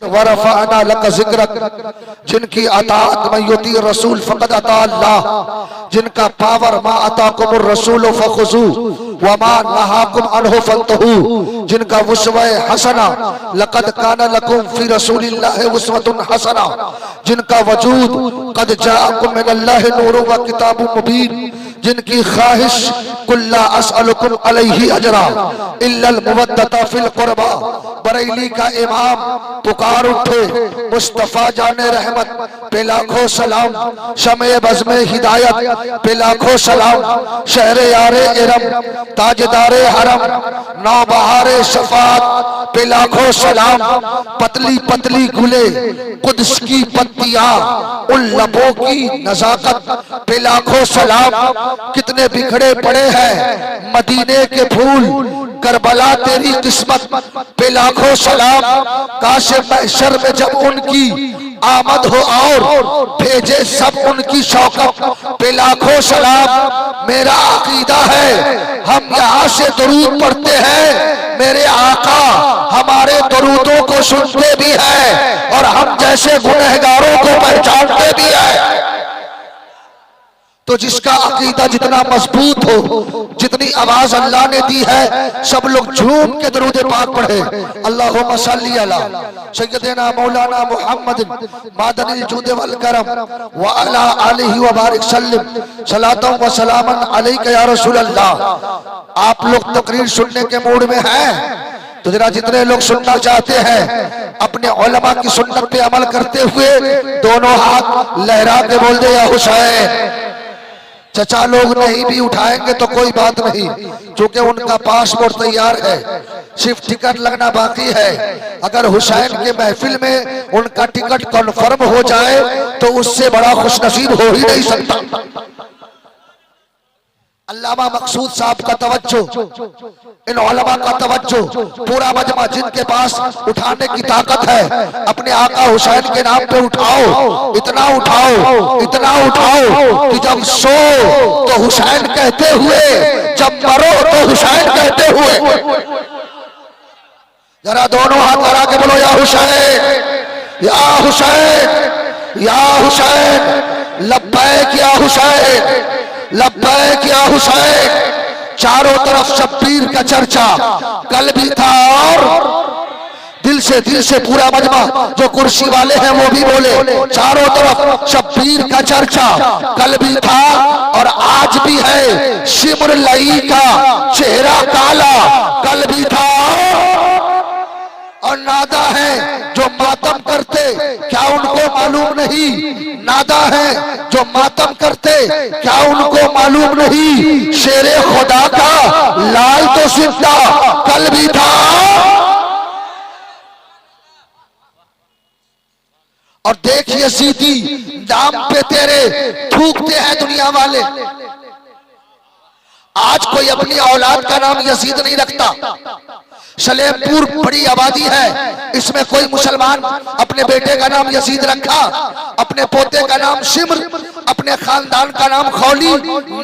वरफ़अना luck ज़िक्रक, जिनकी अताअत में युती रसूल फ़क़द अता अल्लाह, जिनका पावर मा अताकुमुर रसूल फ़ख़ुज़ू व मा नहाकुम अन्हु फ़न्तहू, जिनका उस्वा हसना लक़द काना लकुम फ़ी रसूलिल्लाहि उस्वतुन हसना, जिनका वजूद क़द जाअकुम मिनल्लाहि नूरुन व किताबुम मुबीन, जिनकी ख्वाहिश कुल्ला अस्अलुकुम अलैहि अजरा इल्लल मुवद्दता फिल क़ुरबा। बरेली का इमाम पुकार उठे, मुस्तफा जाने रहमत पे लाखों सलाम, शमे बज़्मे हिदायत पे लाखों सलाम, शहरे यारे इरम ताजदारे हरम, नौबहारे शफात पे लाखों सलाम, पतली पतली गुले कुद्स की पत्तियां, उन लबों की नजाकत पे लाखों सलाम। कितने बिखरे पड़े हैं मदीने के फूल, करबला तेरी किस्मत पे लाखों सलाम। काश महशर में जब उनकी आमद हो और भेजे सब उनकी शौकत पे लाखों सलाम। मेरा अकीदा है हम यहाँ से दरूद पढ़ते हैं, मेरे आका हमारे दरूदों को सुनते भी हैं और हम जैसे गुनहगारों को पहचानते भी हैं। तो जिसका अकीदा जितना मजबूत हो, जितनी आवाज अल्लाह ने दी है, सब लोग झूम के दरूद पाक पढ़े। अल्लाहुम्मा सल्ली अला सय्यदना मौलाना मुहम्मद मादनिल जूद वल करम व अला आलिहि व बारिक सल्लिम सलातन व सलामन अलैका या रसूल अल्लाह। आप लोग तकरीर सुनने के मूड में हैं तो जरा जितने लोग सुनना चाहते हैं अपने उलमा की सुन्नत पे अमल करते हुए दोनों हाथ लहरा के बोल दे या हुसैन। चचा लोग नहीं भी उठाएंगे तो कोई बात नहीं, क्योंकि उनका पासपोर्ट तैयार है, सिर्फ टिकट लगना बाकी है। अगर हुसैन के महफिल में उनका टिकट कन्फर्म हो जाए तो उससे बड़ा खुशनसीब हो ही नहीं सकता। अल्लामा मकसूद साहब का तवज्जो, इन उलमा का तवज्जो, पूरा मजमा जिनके पास उठाने की ताकत है, अपने आका हुसैन के नाम पे उठाओ, इतना उठाओ, इतना उठाओ कि जब सो तो हुसैन कहते हुए, जब मरो तो हुसैन कहते हुए। जरा दोनों हाथ लगा के बोलो या हुसैन, या हुसैन, या हुसैन, लब्बैक या हुसैन, लब्बैक या हुसैन। चारों तरफ शब्बीर का चर्चा कल भी था और दिल से पूरा मजमा जो कुर्सी वाले हैं वो भी बोले, चारों तरफ शब्बीर का चर्चा कल भी था और आज भी है। शिमर लई का चेहरा काला कल भी था और नादा है जो मातम करते क्या उनको मालूम नहीं, नादा है जो मातम करते क्या उनको मालूम नहीं। शेरे खुदा का लाल तो जिंदा कल भी था और देखिए सीधी नाम पे तेरे थूकते हैं दुनिया वाले। आज कोई अपनी औलाद का नाम यजीद नहीं रखता। सलेमपुर बड़ी आबादी है, इसमें कोई मुसलमान अपने बेटे का नाम यजीद रखा, अपने पोते का नाम शिम्र, अपने खानदान का नाम खौली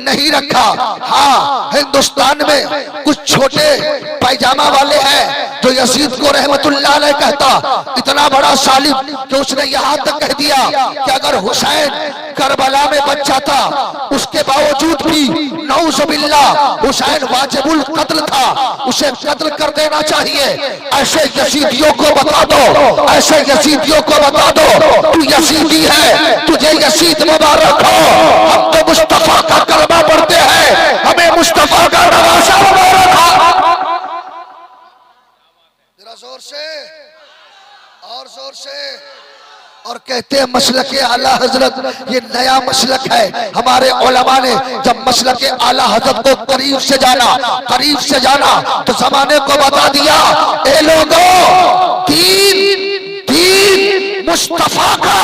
नहीं रखा। हाँ, हिंदुस्तान में कुछ छोटे पैजामा वाले हैं जो यजीद को रहमतुल्लाह अलैह कहता, इतना बड़ा सालिम कि उसने यहाँ तक कह दिया कि अगर हुसैन करबला में बच्चा था उसके बावजूद भी नऊज़ुबिल्लाह हुसैन वाजिबुल कत्ल था, उसे कत्ल कर देना चाहिए। ऐसे यजीदियों को बता दो, ऐसे यजीदियों को बता दो तू यजीदी है, तुझे यजीद मुबारक हो। हम तो मुस्तफा का कलमा पढ़ते हैं, हमें मुस्तफा का नवासा मुबारक हो। जरा जोर से और जोर से। और कहते हैं मसलके आला हजरत ये नया मसलक है। हमारे उलमा ने जब मसलके आला हजरत को करीब से जाना तो जमाने को बता दिया, ए लोगों तीन मुस्तफा का,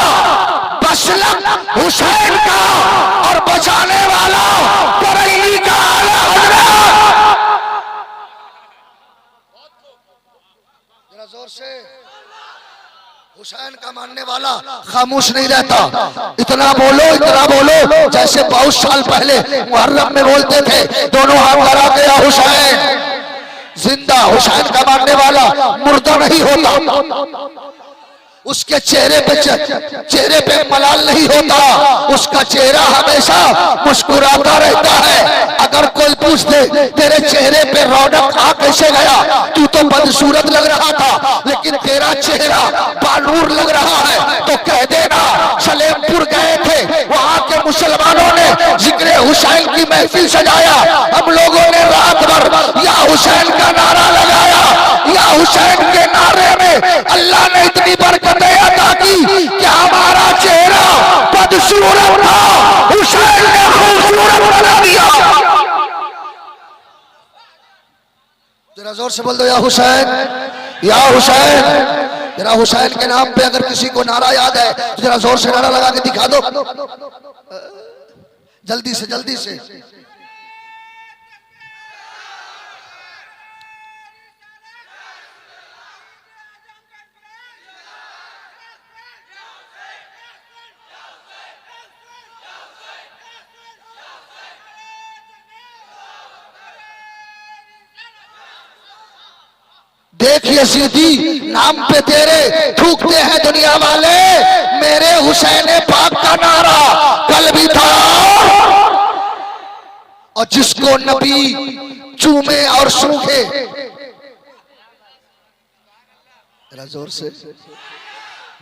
मसलक हुसैन का और बचाने वाला बरेली का आला हजरत। जरा जोर से। हुसैन का मानने वाला खामोश नहीं रहता। इतना बोलो जैसे बहुत साल पहले मुहर्रम में बोलते थे, दोनों हाथ लगा के या हुसैन जिंदा। हुसैन का मानने वाला मुर्दा नहीं होता। उसके चेहरे पे मलाल नहीं होता, उसका चेहरा हमेशा मुस्कुराता रहता है। अगर कोई पूछ दे तेरे चेहरे पे रौनक आ कैसे गया, तू तो बदसूरत लग रहा था लेकिन तेरा चेहरा बानूर लग रहा है, तो कह देना सलेमपुर गए थे, वहां के मुसलमानों ने जिक्र हुसैन की महफिल सजाया, हम लोगों ने रात भर या हुसैन का नारा लगाया। या हुसैन के नारे में अल्लाह ने इतनी बरकतें अता की कि हमारा चेहरा बदसूरत था, हुसैन ने खूबसूरत बना दिया। जरा जोर से बोल दो या हुसैन, या हुसैन। जरा हुसैन के नाम पे अगर किसी को नारा याद है तो जरा जोर से नारा लगा के दिखा दो, जल्दी से जल्दी से। देख यजीदी नाम पे तेरे थूकते हैं दुनिया वाले, मेरे हुसैन पाक का नारा कल भी था। और जिसको नबी चूमे और सूखे, जोर से,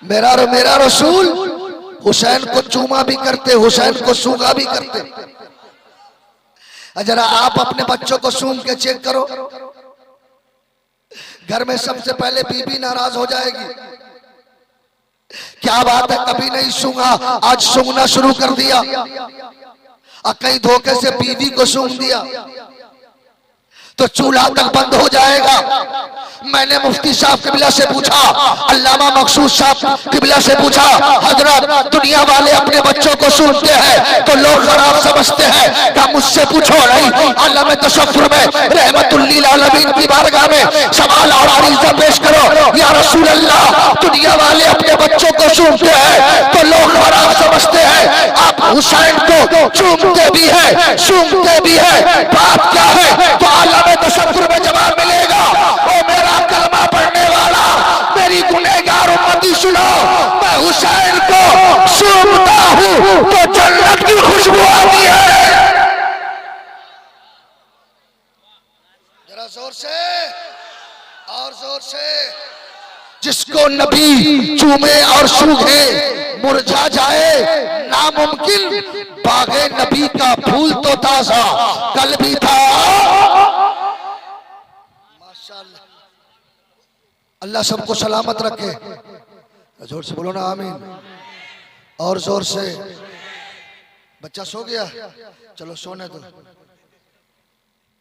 मेरा रसूल हुसैन को चूमा भी करते, हुसैन को सूखा भी करते। जरा आप अपने बच्चों को सूंघ के चेक करो, घर में सबसे पहले बीबी नाराज हो जाएगी। क्या बात है, कभी नहीं सूंघा, आज सूंघना शुरू कर दिया, और कहीं धोखे से बीवी को सूंघ दिया तो चूल्हा तक बंद हो जाएगा। मैंने मुफ्ती साहब किबला से पूछा, अल्लामा मकसूद साहब किबला से पूछा, हजरत दुनिया वाले अपने बच्चों को सूंघते हैं तो लोग खराब समझते हैं, क्या मुझसे पूछो नहीं। आलम तशफ्फुर में रहमतुल लिल आलमीन की बारगाह में सवाल और अरीज़ा पेश करो, या रसूल अल्लाह, दुनिया वाले अपने बच्चों को सूंघते हैं तो लोग खराब समझते हैं, आप हुसैन को चूमते भी है सूंघते भी है, बात क्या है? तो आलम तशफ्फुर में जवाब मिलेगा। ओ मेरा कलमा पढ़ने वाला, मेरी गुनहगार उम्मती सुनो, मैं हुसैन को सूंघता हूं तो जन्नत की खुशबू आती है। जरा जोर से और जोर से। जिसको नबी चूमे और सूंघे मुरझा जाए नामुमकिन, बागे नबी का फूल तो ताजा कल भी था। माशाअल्लाह, अल्लाह सबको सलामत रखे। जोर से बोलो ना आमीन, और जोर से। बच्चा सो गया, चलो सोने दो।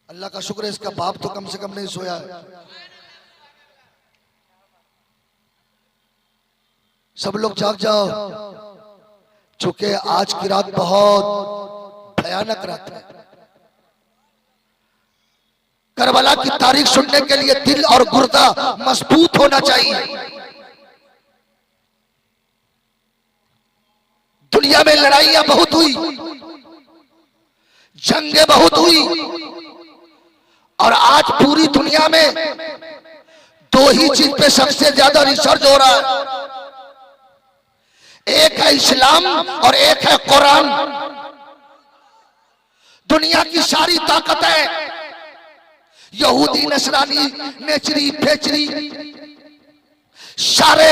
अल्लाह का शुक्र है इसका बाप तो कम से कम नहीं सोया है। सब लोग जाग जाओ, चूंकि आज की रात बहुत भयानक रात है। करबला की तारीख सुनने के लिए दिल और गुर्दा मजबूत होना चाहिए। दुनिया में लड़ाइयां बहुत हुई, जंगें बहुत हुई, और आज पूरी दुनिया में दो ही चीज पे सबसे ज्यादा रिसर्च हो रहा है, एक है इस्लाम और एक है कुरान। दुनिया की सारी ताकतें, यहूदी नसरानी नेचरी फेचरी, सारे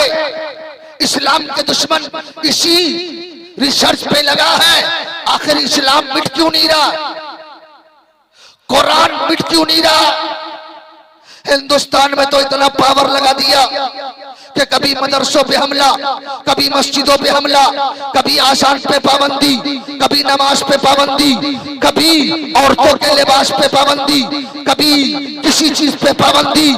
इस्लाम के दुश्मन इसी रिसर्च पे लगा है। आखिर इस्लाम मिट क्यों नहीं रहा, कुरान मिट क्यों नहीं रहा? हिंदुस्तान में तो इतना पावर लगा दिया कि कभी मदरसों पे हमला, कभी मस्जिदों पे हमला, कभी आसान पे पाबंदी, कभी नमाज पे पाबंदी, कभी औरतों के लिबास पे पाबंदी, कभी किसी चीज पे पाबंदी।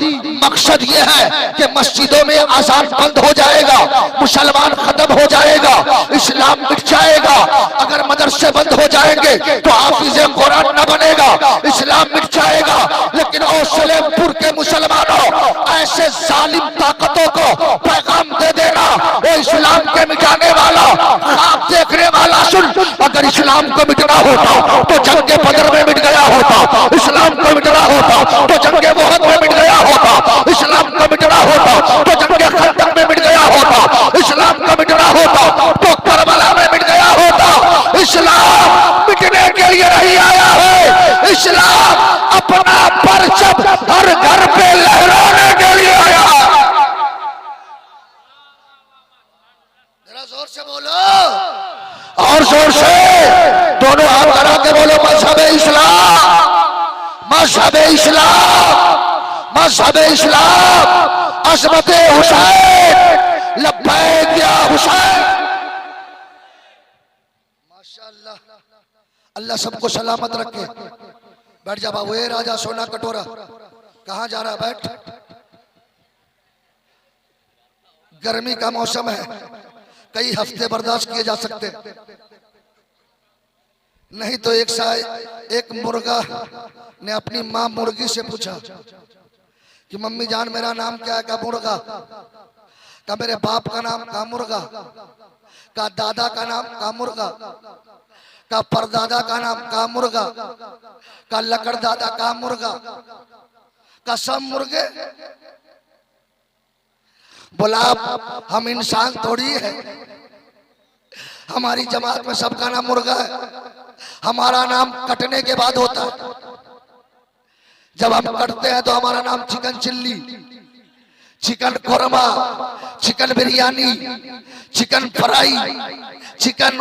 मकसद ये है कि मस्जिदों में आसान बंद हो जाएगा, मुसलमान खत्म हो जाएगा, इस्लाम मिट जाएगा। अगर मदरसे बंद हो जाएंगे तो हाफिज़े कुरान न बनेगा, इस्लाम मिट जाएगा। लेकिन ओ सलेमपुर के मुसलमानों, ऐसे जालिम ताकतों को पैगाम दे देना, वो इस्लाम के मिटाने वाला, ख्वाब देखने वाला सुन, अगर इस्लाम को मिटना होता तो जंगे बदर में मिट गया होता, इस्लाम को मिटना होता तो जंगे मुहद में मिट गया होता, इस्लाम को मिटना होता तो जंगे खंदक में मिट गया होता, होता तो करबला में मिट गया होता। इस्लाम मिटने के लिए नहीं आया है, इस्लाम अपना परचम हर घर पे लहराने के लिए आया। जरा जोर से बोलो, और जोर से दोनों हाथ बढ़ा के बोलो, मजहब इस्लाम, मजहब इस्लाम, मजहब इस्लाम, अज़मत हुसैन, लब्बैक या हुसैन। माशाअल्लाह, अल्लाह सबको सलामत रखे। बैठ जा बाबू। ए राजा सोना कटोरा, कहां जा रहा है? बैठ। गर्मी का मौसम है, कई हफ्ते बर्दाश्त किए जा सकते, नहीं तो एक मुर्गा ने अपनी माँ मुर्गी से पूछा कि मम्मी जान मेरा नाम क्या है? का मुर्गा। का मेरे बाप का नाम? का मुर्गा। का दादा का नाम? का मुर्गा। का परदादा का नाम? का मुर्गा। का लकड़ दादा? का मुर्गा। का सब मुर्गे। बोला हम इंसान थोड़ी है, हमारी जमात में सबका नाम मुर्गा है, हमारा नाम कटने के बाद होता है। जब हम कटते हैं तो हमारा नाम chicken chilli, chicken korma, chicken biryani, chicken fry, chicken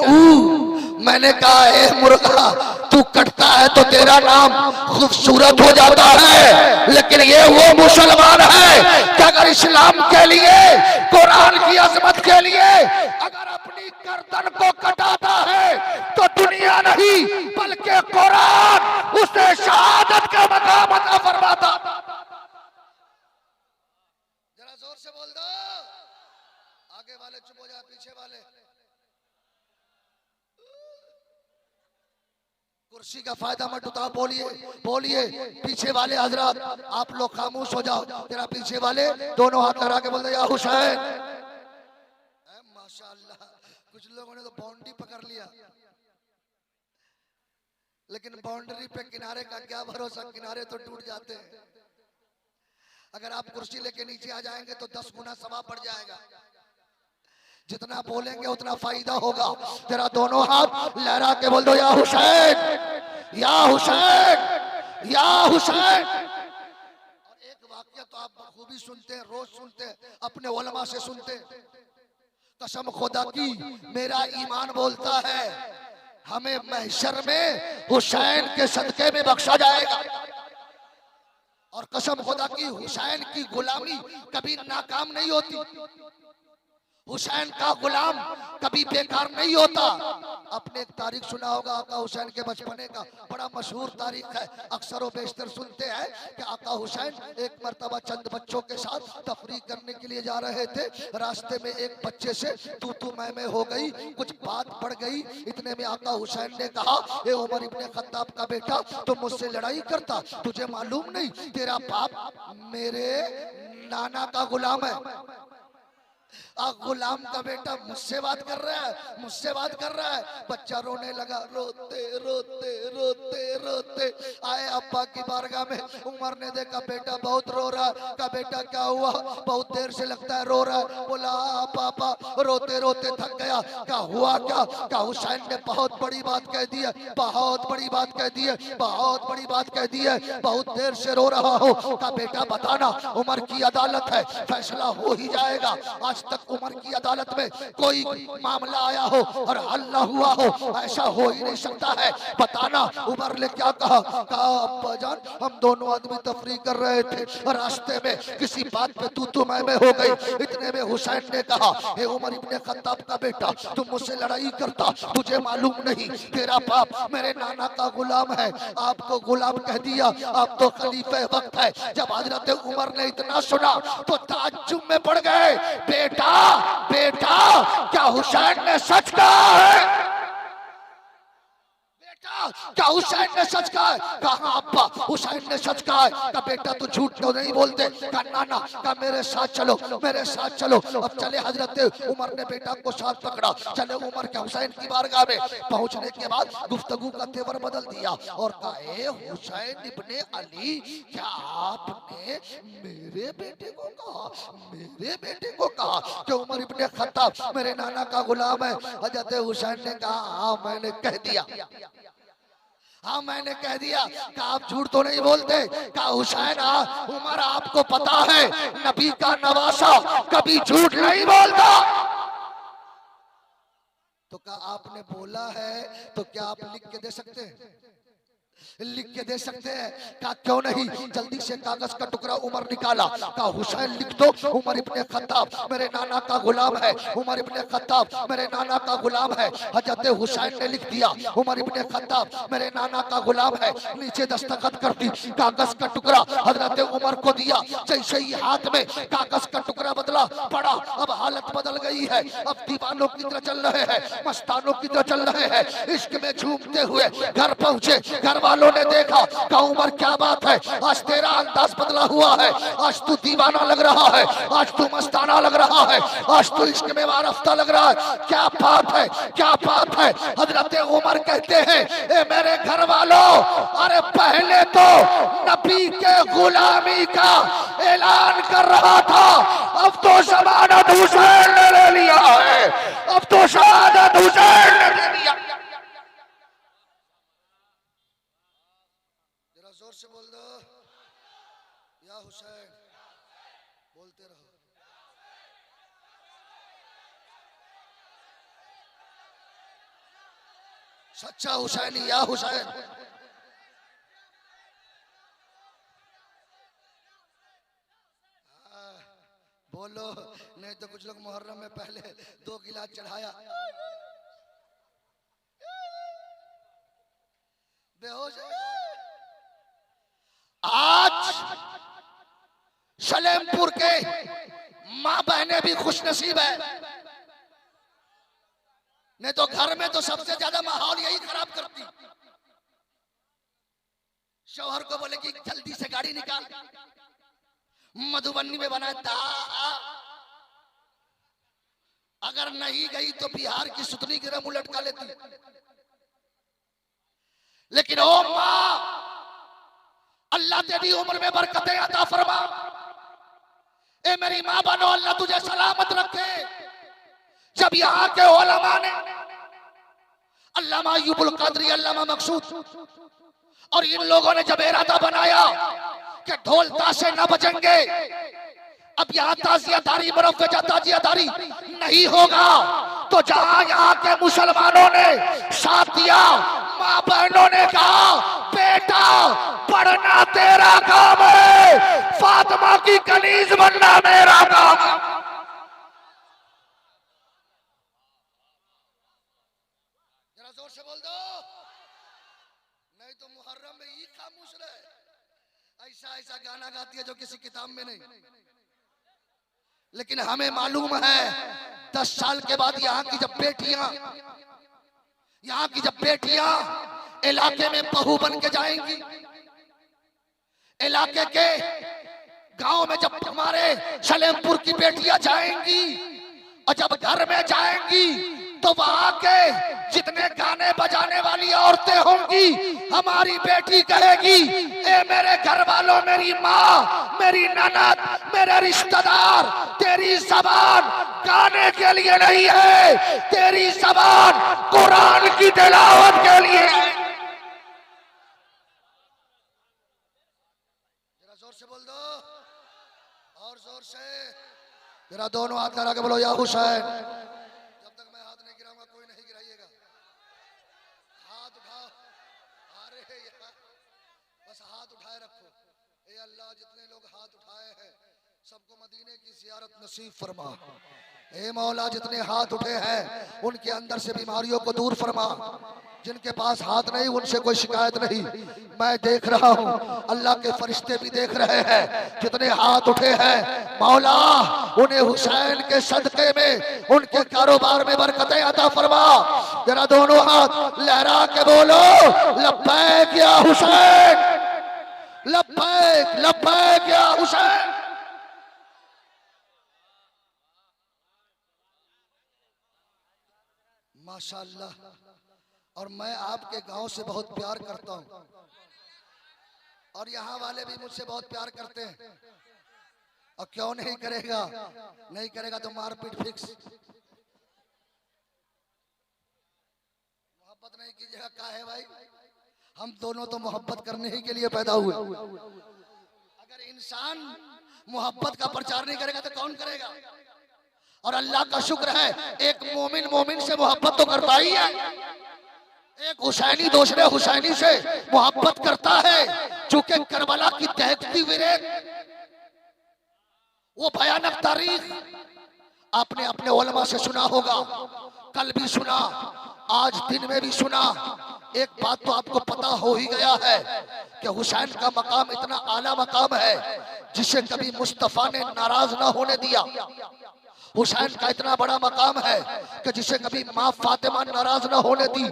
मैंने कहा ए मुर्गा, तू कटता है तो तेरा नाम खूबसूरत हो जाता है, लेकिन ये वो मुसलमान है कि अगर इस्लाम के लिए, कुरान की अजमत के लिए अगर अपनी गर्दन को कटाता है तो दुनिया नहीं बल्कि कुरान उसे शहादत का मकाम अता फरमाता। जरा जोर से बोल दो, आगे वाले चुप हो जाए, पीछे वाले। कुर्सी का फायदा मत उठाओ, बोलिए बोलिए। पीछे वाले हजरात आप लोग खामोश हो जाओ। जरा पीछे वाले दोनों हाथ लगा के बोल दो या हुसैन। माशाअल्लाह, कुछ लोगों ने तो बाउंड्री पकड़ लिया, लेकिन बाउंड्री पे किनारे का क्या भरोसा, किनारे तो टूट जाते हैं। अगर आप कुर्सी लेके नीचे आ जाएंगे तो 10 गुना सवाब बढ़ जाएगा। जितना बोलेंगे उतना फायदा होगा। जरा दोनों हाथ लहरा के बोल दो या हुसैन, या हुसैन, या हुसैन। और एक वाक्य तो आप बखूबी सुनते हैं, रोज सुनते हैं, अपने उलमा से सुनते हैं। कसम खुदा की मेरा ईमान बोलता है हमें महशर में हुसैन के सदके में बख्शा जाएगा। और कसम खुदा की हुसैन की गुलामी कभी नाकाम नहीं होती, हुसैन का गुलाम कभी बेकार नहीं होता। आपने एक तारीख सुना होगा आका हुसैन के बचपने का, बड़ा मशहूर तारीख है, अक्सर व बेशतर सुनते हैं कि आका हुसैन एक मर्तबा चंद बच्चों के साथ तफरीक करने के लिए जा रहे थे। रास्ते में एक बच्चे से तू मैं हो गई, कुछ बात बढ़ गई। इतने में आका हुसैन ने कहा, ए उमर इब्ने खत्ताब का बेटा, तुम मुझसे लड़ाई करता, तुझे मालूम नहीं तेरा बाप मेरे नाना का गुलाम है। गुलाम का बेटा मुझसे बात कर रहा है, मुझसे बात कर रहा है। बच्चा रोने लगा, रोते रोते रोते रोते आए अब्बा की बारगाह में। उमर ने देखा बेटा बहुत रो रहा है। का बेटा क्या हुआ? बहुत देर से लगता है रो रहा है। बोला पापा रोते रोते थक गया। क्या हुआ? क्या? क्या हुसैन ने बहुत बड़ी बात कह दी है, बहुत बड़ी बात कह दी है, बहुत बड़ी बात कह दी है, बहुत देर से रो रहा हो। का बेटा बताना, उमर की अदालत है, फैसला हो ही जाएगा। आज तक उमर की अदालत में कोई मामला आया हो और हल न हुआ हो, ऐसा हो ही नहीं सकता है। बताना। उमर ने क्या कहा? कहा अब्बा जान हम दोनों आदमी तफरीह कर रहे थे, रास्ते में किसी बात पे तू मैं हो गई। इतने में हुसैन ने कहा, हे उमर इब्ने खत्ताब का बेटा, तुम मुझसे लड़ाई करता, तुझे मालूम नहीं तेरा बाप मेरे नाना का गुलाम है। आपको गुलाम कह दिया, आप तो खलीफे वक्त है। जब हजरत उमर ने इतना सुना तो ताज्जुब में पड़ गए। बेटा बेटा क्या हुसैन ने सच कहा है? बेटा क्या हुसैन ने सच कहा है? कहा अब्बा हुसैन ने सच कहा है। का बेटा तू झूठ तो नहीं बोलते? का नाना का मेरे साथ चलो, मेरे साथ चलो। अब चले हजरत उमर ने बेटा को साथ पकड़ा, चले उमर के हुसैन की बारगाह में। पहुंचने के बाद गुफ्तगू का तेवर बदल दिया और कहा ए हुसैन इब्ने अली, क्या आपने मेरे बेटे को कहा, मेरे बेटे को कहा कि उमर इब्ने खत्ताब मेरे नाना का गुलाम है? हजरत हुसैन ने कहा हाँ मैंने कह दिया, हाँ मैंने कह दिया। कि आप झूठ तो नहीं बोलते? कहा हुसैन उमर आपको पता है नबी का नवासा कभी झूठ नहीं बोलता। तो कहा आपने बोला है तो क्या आप लिख के दे सकते हैं? लिख के दे सकते हैं? कहा क्यों नहीं। जल्दी से कागज का टुकड़ा उमर निकाला। कहा हुसैन लिख दो उमर इब्ने खत्ताब मेरे नाना का गुलाम है, उमर इब्ने खत्ताब मेरे नाना का गुलाम है। हजरत हुसैन ने लिख दिया उमर इब्ने खत्ताब मेरे नाना का गुलाम है। नीचे दस्तखत कर दी, कागज का टुकड़ा हजरत उमर को दिया। जैसे ही हाथ में कागज का टुकड़ा बदला पड़ा, अब हालत बदल गई है। अब दीवानों की तरह चल रहे हैं, मस्तानों की तरह चल रहे हैं, इश्क में झूमते हुए घर पहुंचे। घर वालों ने देखा कहा उमर क्या बात है, आज तेरा अंदाज बदला हुआ है, आज तू दीवाना लग रहा है, आज तू मस्ताना लग रहा है, आज तू इश्क में वारफ्ता लग रहा है, क्या बात है, क्या बात है। हजरत उमर कहते हैं ए मेरे घर वालों, अरे पहले तो नबी के गुलामी का ऐलान कर रहा था, अब तो शहादत हुसैन ने ले लिया है, अब तो शहादत हुसैन ने ले लिया। जोर से बोल दो या हुसैन, बोलते रहो। सच्चा हुसैनी या हुसैन। बोलो नहीं तो कुछ लोग मुहर्रम में पहले 2 गिलास चढ़ाया बेहोश। आज सलेमपुर के माँ बहनें भी खुश नसीब है, नहीं तो घर में तो सबसे ज्यादा माहौल यही खराब करती। शौहर को बोले कि जल्दी से गाड़ी निकाल, मधुबनी में बना था, अगर नहीं गई तो बिहार की सुतली की मुंह लटका लेती। लेकिन ओ माँ, अल्लाह तेरी उम्र में बरकतें अता फरमा। ए मेरी माँ बनो, अल्लाह तुझे सलामत रखे। जब यहाँ के उलमा ने अल्लामा अय्यूबुल क़ादरी, अल्लामा मकसूद और इन लोगों ने जब इरादा बनाया कि ढोल ताशे न बजेंगे, अब यहाँ ताजियादारी मुरव्वजा ताजियादारी नहीं होगा, तो जहां यहाँ के मुसलमानों ने साथ दिया, माँ बहनों ने कहा बेटा पढ़ना तेरा काम है, फातिमा की कनीज बनना मेरा काम है। जरा जोर से बोल दो, नहीं तो मुहर्रम में ही खामोश रहे। ऐसा ऐसा गाना गाती है जो किसी किताब में नहीं। लेकिन हमें मालूम है 10 साल के बाद यहाँ की जब बेटियां इलाके में बहू बन के जाएंगी, इलाके के गांव में जब हमारे सलेमपुर की बेटियां जाएंगी और जब घर में जाएंगी तो वहां के जितने गाने बजाने वाली औरतें होंगी, हमारी बेटी कहेगी ए मेरे घर वालों, मेरी माँ, मेरी ननद, मेरे रिश्तेदार, तेरी जबान गाने के लिए नहीं है, तेरी जबान कुरान की तिलावत के लिए है। जरा जोर से बोल दो, और जोर से, जरा दोनों हाथ लगा के बोलो या हुसैन। सबको मदीने की ज़ियारत नसीब फरमा। ए मौला, जितने हाथ उठे हैं उनके अंदर से बीमारियों को दूर फरमा। जिनके पास हाथ नहीं उनसे कोई शिकायत नहीं। मैं देख रहा हूँ, अल्लाह के फरिश्ते भी देख रहे हैं, जितने हाथ उठे हैं मौला उन्हें हुसैन के सदके में उनके कारोबार में बरकतें अता फरमा। जरा दोनों हाथ लहरा के बोलो लब्बैक या हुसैन, लब्बैक लब्बैक या हुसैन। माशाअल्लाह। और मैं आपके गांव से बहुत प्यार करता हूं और यहाँ वाले भी मुझसे बहुत प्यार करते हैं। और क्यों नहीं करेगा, नहीं करेगा तो मारपीट फिक्स। मोहब्बत नहीं कीजिएगा, क्या है भाई, हम दोनों तो मोहब्बत करने ही के लिए पैदा हुए। अगर इंसान मोहब्बत का प्रचार नहीं करेगा तो कौन करेगा। और अल्लाह का शुक्र है एक मोमिन मोमिन से मोहब्बत तो करता ही है। एक हुसैनी दूसरे हुसैनी से मोहब्बत करता है। चूंकि करबला की दहकती विरेत, वो भयानक तारीख आपने अपने उलमा से सुना होगा, कल भी सुना, आज दिन में भी सुना। एक बात तो आपको पता हो ही गया है कि हुसैन का मकाम इतना आला मकाम है जिसे कभी मुस्तफा ने नाराज ना होने दिया। हुसैन का इतना बड़ा मकाम है कि जिसे कभी माँ फातिमा नाराज न होने दी।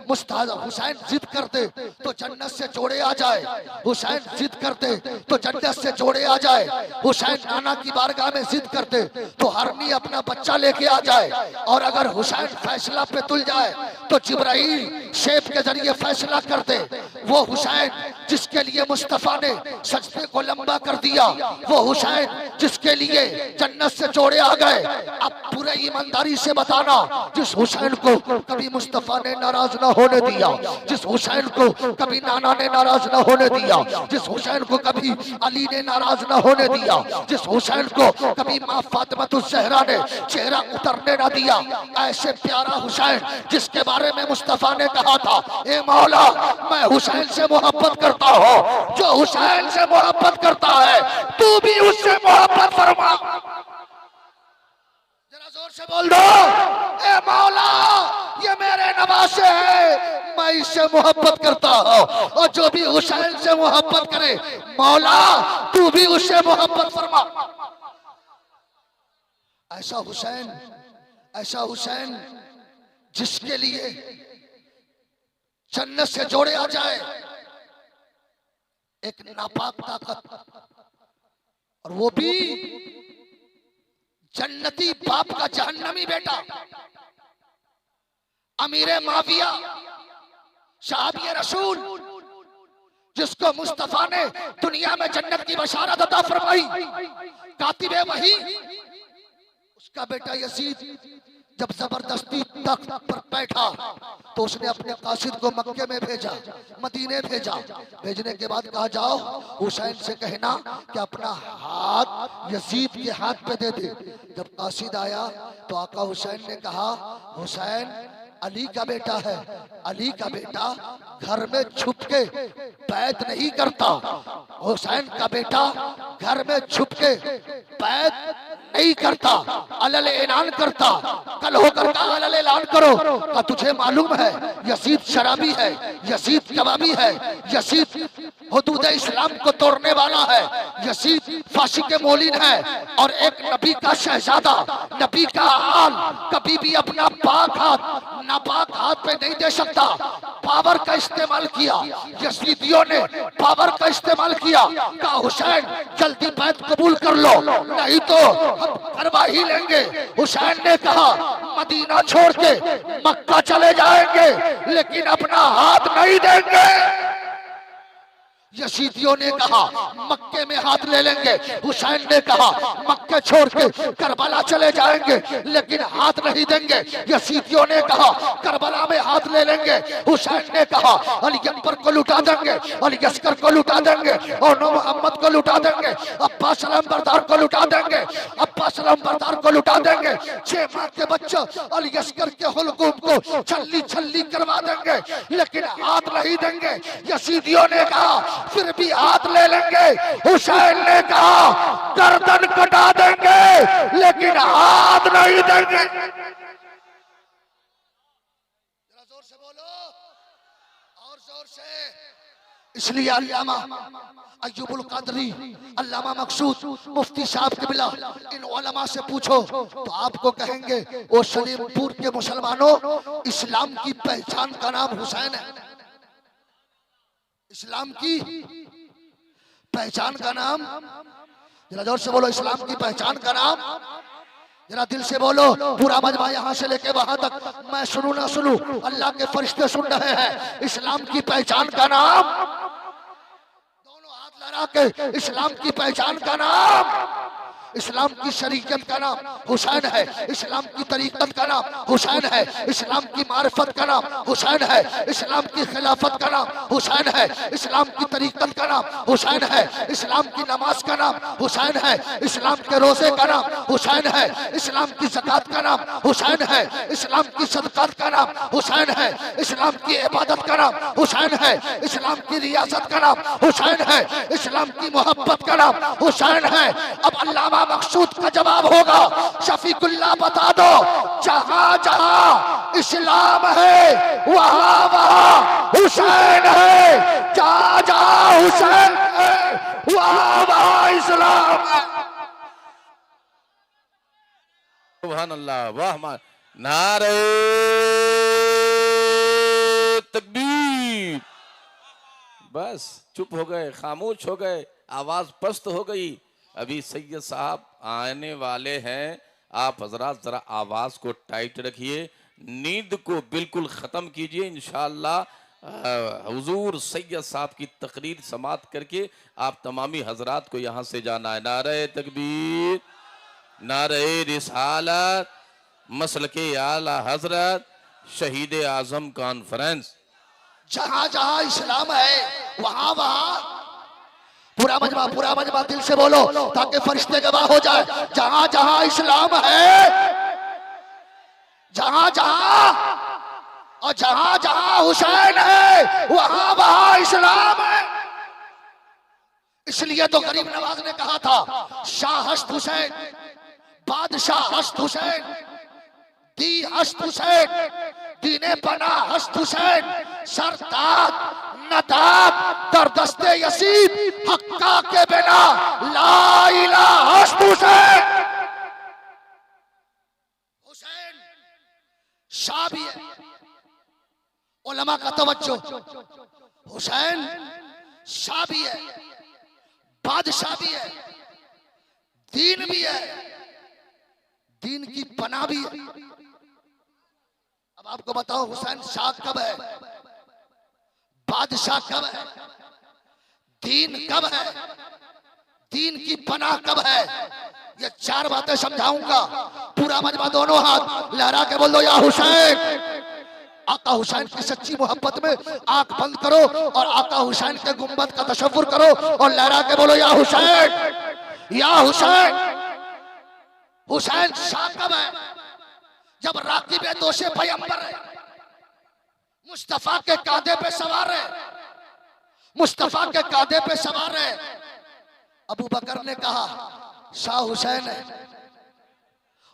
हुसैन जिद करते तो जन्नत से जोड़े आ जाए, हुसैन जिद करते तो जन्नत से जोड़े आ जाए। हुसैन नाना की बारगाह में जिद करते तो हरनी अपना बच्चा लेके आ जाए। और अगर हुसैन फैसला पे तुल जाए तो जिब्राइल शेप के जरिए फैसला करते। वो हुसैन जिसके लिए मुस्तफा ने सजदे को लंबा कर दिया, वो हुसैन जिसके लिए जन्नत से जोड़े आ गए। अब पूरे ईमानदारी से बताना, जिस हुसैन को कभी मुस्तफा ने नाराज न होने दिया, जिस हुसैन को कभी नाना ने नाराज न होने दिया, जिस हुसैन को कभी अली ने नाराज न होने दिया, जिस हुसैन को कभी माँ फातिमातुज़ ज़हरा ने चेहरा उतरने न दिया, ऐसे प्यारा हुसैन जिसके बारे में मुस्तफा ने कहा था ए मौला मैं हुसैन से मोहब्बत करता हूँ। जो हुसैन से मोहब्बत करता है तू भी उससे मोहब्बत फरमा। जरा जोर से बोल दो ए मौला ये मेरे नवासे है, मैं इससे मोहब्बत करता हूँ। और जो भी हुसैन से मोहब्बत करे मौला तू भी उससे मोहब्बत फरमा। ऐसा हुसैन जिसके लिए जन्नत से जोड़े आ जाए। एक नापाक ताकत, और वो भी जन्नती बाप का जहन्नमी बेटा, अमीरे माविया साहबी रसूल, जिसको मुस्तफा ने दुनिया में जन्नत की बशारत अता फरमाई। कातिबे वही उसका बेटा यजीद जब जबरदस्ती तख्त पर बैठा तो उसने अपने कासिद को मक्के में भेजा, मदीने भेजा। भेजने के बाद कहा जाओ हुसैन से कहना कि अपना हाथ यजीद के हाथ पे दे दे। जब कासिद आया तो आका हुसैन ने कहा हुसैन अली का बेटा है, अली का बेटा घर में छुप के बैत नहीं करता। हुसैन का बेटा घर में छुप के बैत नहीं करता, अलल ऐलान करता। कल होकर का अलल ऐलान करो का तुझे मालूम है यजीद शराबी है, यजीद कबाबी है, यजीद हुदूद इस्लाम को तोड़ने वाला है, यजीद फांसी के मोलिन है। और एक नबी का शहजादा, नबी का आल कभी भी अपना पाक हाथ नापाक हाथ पे नहीं दे सकता। पावर का इस्तेमाल किया, यजीदियों ने पावर का इस्तेमाल किया। कहा हुसैन जल्दी बैत कबूल कर लो नहीं तो हम करवा ही लेंगे। हुसैन ने कहा मदीना छोड़ के मक्का चले जाएंगे लेकिन अपना हाथ नहीं देंगे। यजीदियों ने कहा मक्के में हाथ ले लेंगे, हुसैन ने कहा मक्के छोड़ के करबला चले जाएंगे लेकिन हाथ नहीं देंगे। यजीदियों ने कहा करबला में हाथ ले लेंगे, हुसैन ने कहा अली अकबर को लुटा देंगे, अली अस्कर को लुटा देंगे, और नौ मोहम्मद को लुटा देंगे, अब्बास सलाम बरदार को लुटा देंगे, अब्बास सलाम बरदार को लुटा देंगे। 6 माह के बच्चे अली अस्कर के हुलकुम को छल्ली छल्ली करवा देंगे लेकिन हाथ नहीं देंगे। यजीदियों ने कहा फिर भी हाथ ले लेंगे, हुसैन ने कहा गर्दन कटा देंगे लेकिन हाथ नहीं देंगे। जरा जोर से बोलो जोर से। इसलिए अल्लामा अय्यूबुल क़ादरी, अल्लामा मकसूद, मुफ्ती साहब के बिला इन उलमा से पूछो तो आपको कहेंगे ओ सलीमपुर के मुसलमानों, इस्लाम की पहचान का नाम हुसैन है। इस्लाम की पहचान का नाम, जरा जोर से बोलो, इस्लाम की पहचान का नाम, जरा दिल से बोलो। पूरा मजमा यहाँ से लेके वहां तक, मैं सुनू ना सुनू, अल्लाह के फरिश्ते सुन रहे हैं। इस्लाम की पहचान का नाम, दोनों हाथ लड़ा के, इस्लाम की पहचान का नाम, इस्लाम की शरीयत का नाम हुसैन है। इस्लाम की तरीक़त का नाम हुसैन है। इस्लाम की मारिफत का नाम हुसैन है। इस्लाम की खिलाफत का नाम हुसैन है। इस्लाम की तरीक़त का नाम हुसैन है। इस्लाम की नमाज का नाम हुसैन है। इस्लाम के रोज़े का नाम हुसैन है। इस्लाम की ज़कात का नाम हुसैन है। इस्लाम की सदक़ात का नाम हुसैन है। इस्लाम की इबादत का नाम हुसैन है। इस्लाम की रियासत का नाम हुसैन है। इस्लाम की मोहब्बत का नाम हुसैन है। अब अल्लामा मकसूद का जवाब होगा, शफीकुल्लाह बता दो, जहां जहां इस्लाम है वहां वहां हुसैन है। जहां जहां हुसैन है वहां वहां इस्लाम है। सुभान अल्लाह, वाह, नारे तकबीर। बस चुप हो गए, खामोश हो गए, आवाज पस्त हो गई। अभी सैयद साहब आने वाले हैं। आप हजरात जरा आवाज को टाइट रखिए, नींद को बिल्कुल खत्म कीजिए। इंशाअल्लाह हुजूर सैयद साहब की तकरीर समाप्त करके आप तमामी हजरात को यहाँ से जाना है। नारे तकबीर, नारे रिसालत, मसलके आला हजरत, शहीद आजम कॉन्फ्रेंस। जहां जहां इस्लाम है वहां वहां, पूरा मजमा दिल से बोलो ताकि फरिश्ते गवाह हो जाए। जहां जहां इस्लाम है, जहां जहां, और जहां जहां हुसैन है वहां वहां इस्लाम है। इसलिए तो गरीब नवाज ने कहा था, शाह हस्त हुसैन, बादशाह हस्त हुसैन, दी हस्त हुसैन, दीने पना हस्त हुसैन, सरताज नदाब दरदस्ते यसीब, हक्का के बिना ला इलाहा हस्त हुसैन। हुसैन शाह भी है, उलमा का तवज्जो, हुसैन शाह भी है, बादशाह भी है, दीन भी है, दीन की पनाह भी है। अब आपको बताओ हुसैन शाह कब है, बादशाह कब है, दीन कब है, दीन की पनाह कब है? ये चार बातें समझाऊंगा। पूरा मजमा दोनों हाथ लहरा के बोल दो, या हुसैन। आका हुसैन की सच्ची मोहब्बत में आंख बंद करो और आका हुसैन के गुंबद का तशव्वुर करो और लहरा के बोलो, या हुसैन, या हुसैन। हुसैन शाह कब है? जब राकिब दोषे पैगंबर है, मुस्तफा के कांधे पे सवार है, मुस्तफा के कांधे पे सवार है। अबू बकर ने कहा शाह हुसैन है,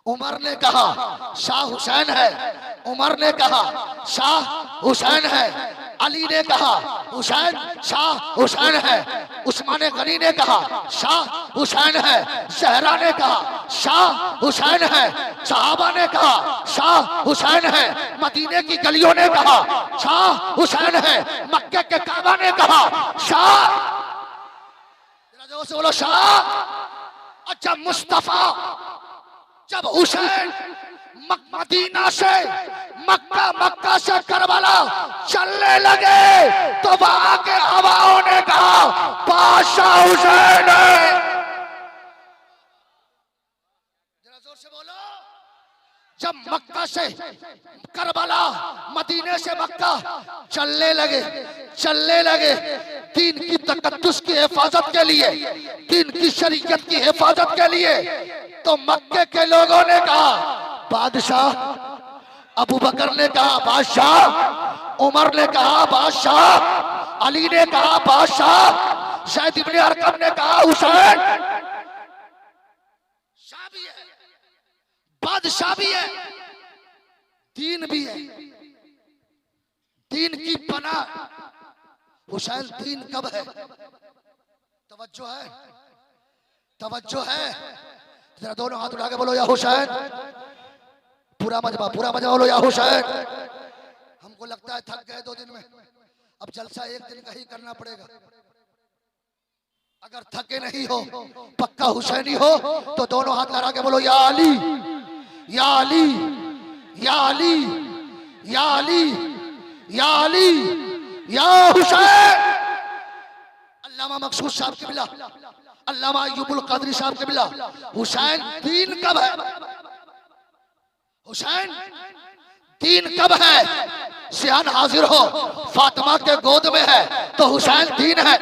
उमर ने कहा शाह हुसैन है, उमर ने कहा शाह हुसैन है, अली ने कहा हुसैन शाह हुसैन है, उस्मान गनी ने कहा शाह हुसैन है, सहरा ने कहा शाह हुसैन है, सहाबा ने कहा शाह हुसैन है, मदीने की गलियों ने कहा शाह हुसैन है, मक्के के काबा ने कहा शाह, जोर से बोलो शाह। अच्छा मुस्तफा जब हुसैन मदीना से मक्का से करबला चलने लगे तो वहां के हवाओं ने कहा बादशाह हुसैन है। जरा जोर से बोलो। जब मक्का से करबला, मदीने से मक्का चलने लगे दीन की तकद्दुस की हिफाजत के लिए, दीन की शरीयत की हिफाजत के लिए, तो मक्के के लोगों ने कहा बादशाह, अबू बकर ने कहा बादशाह, उमर ने कहा बादशाह, अली ने कहा बादशाह, ज़ैद इब्ने अरकम ने कहा हुसैन। शाह भी है, बादशाह भी है, दीन भी है, दीन की पनाह हुसैन दीन कब है? तवज्जो है, तवज्जो है। जरा दोनों हाथ उठा के बोलो या हुसैन। पूरा मजमा बोलो या हुसैन। हमको लगता है थक गए 2 दिन में, अब जलसा 1 दिन का ही करना पड़ेगा। अगर थके नहीं हो, पक्का हुसैनी हो, तो दोनों हाथ लगा के बोलो या अली, या अली, या अली, या अली, या अली, या हुसैन। अल्लामा मकसूद साहब के बिला, अल्लामा अय्यूबुल क़ादरी साहब के बिला, हुसैन दीन कब है? हुसैन दीन कब है? सियान हाजिर हो। फातिमा के गोद में है तो हुसैन दीन है,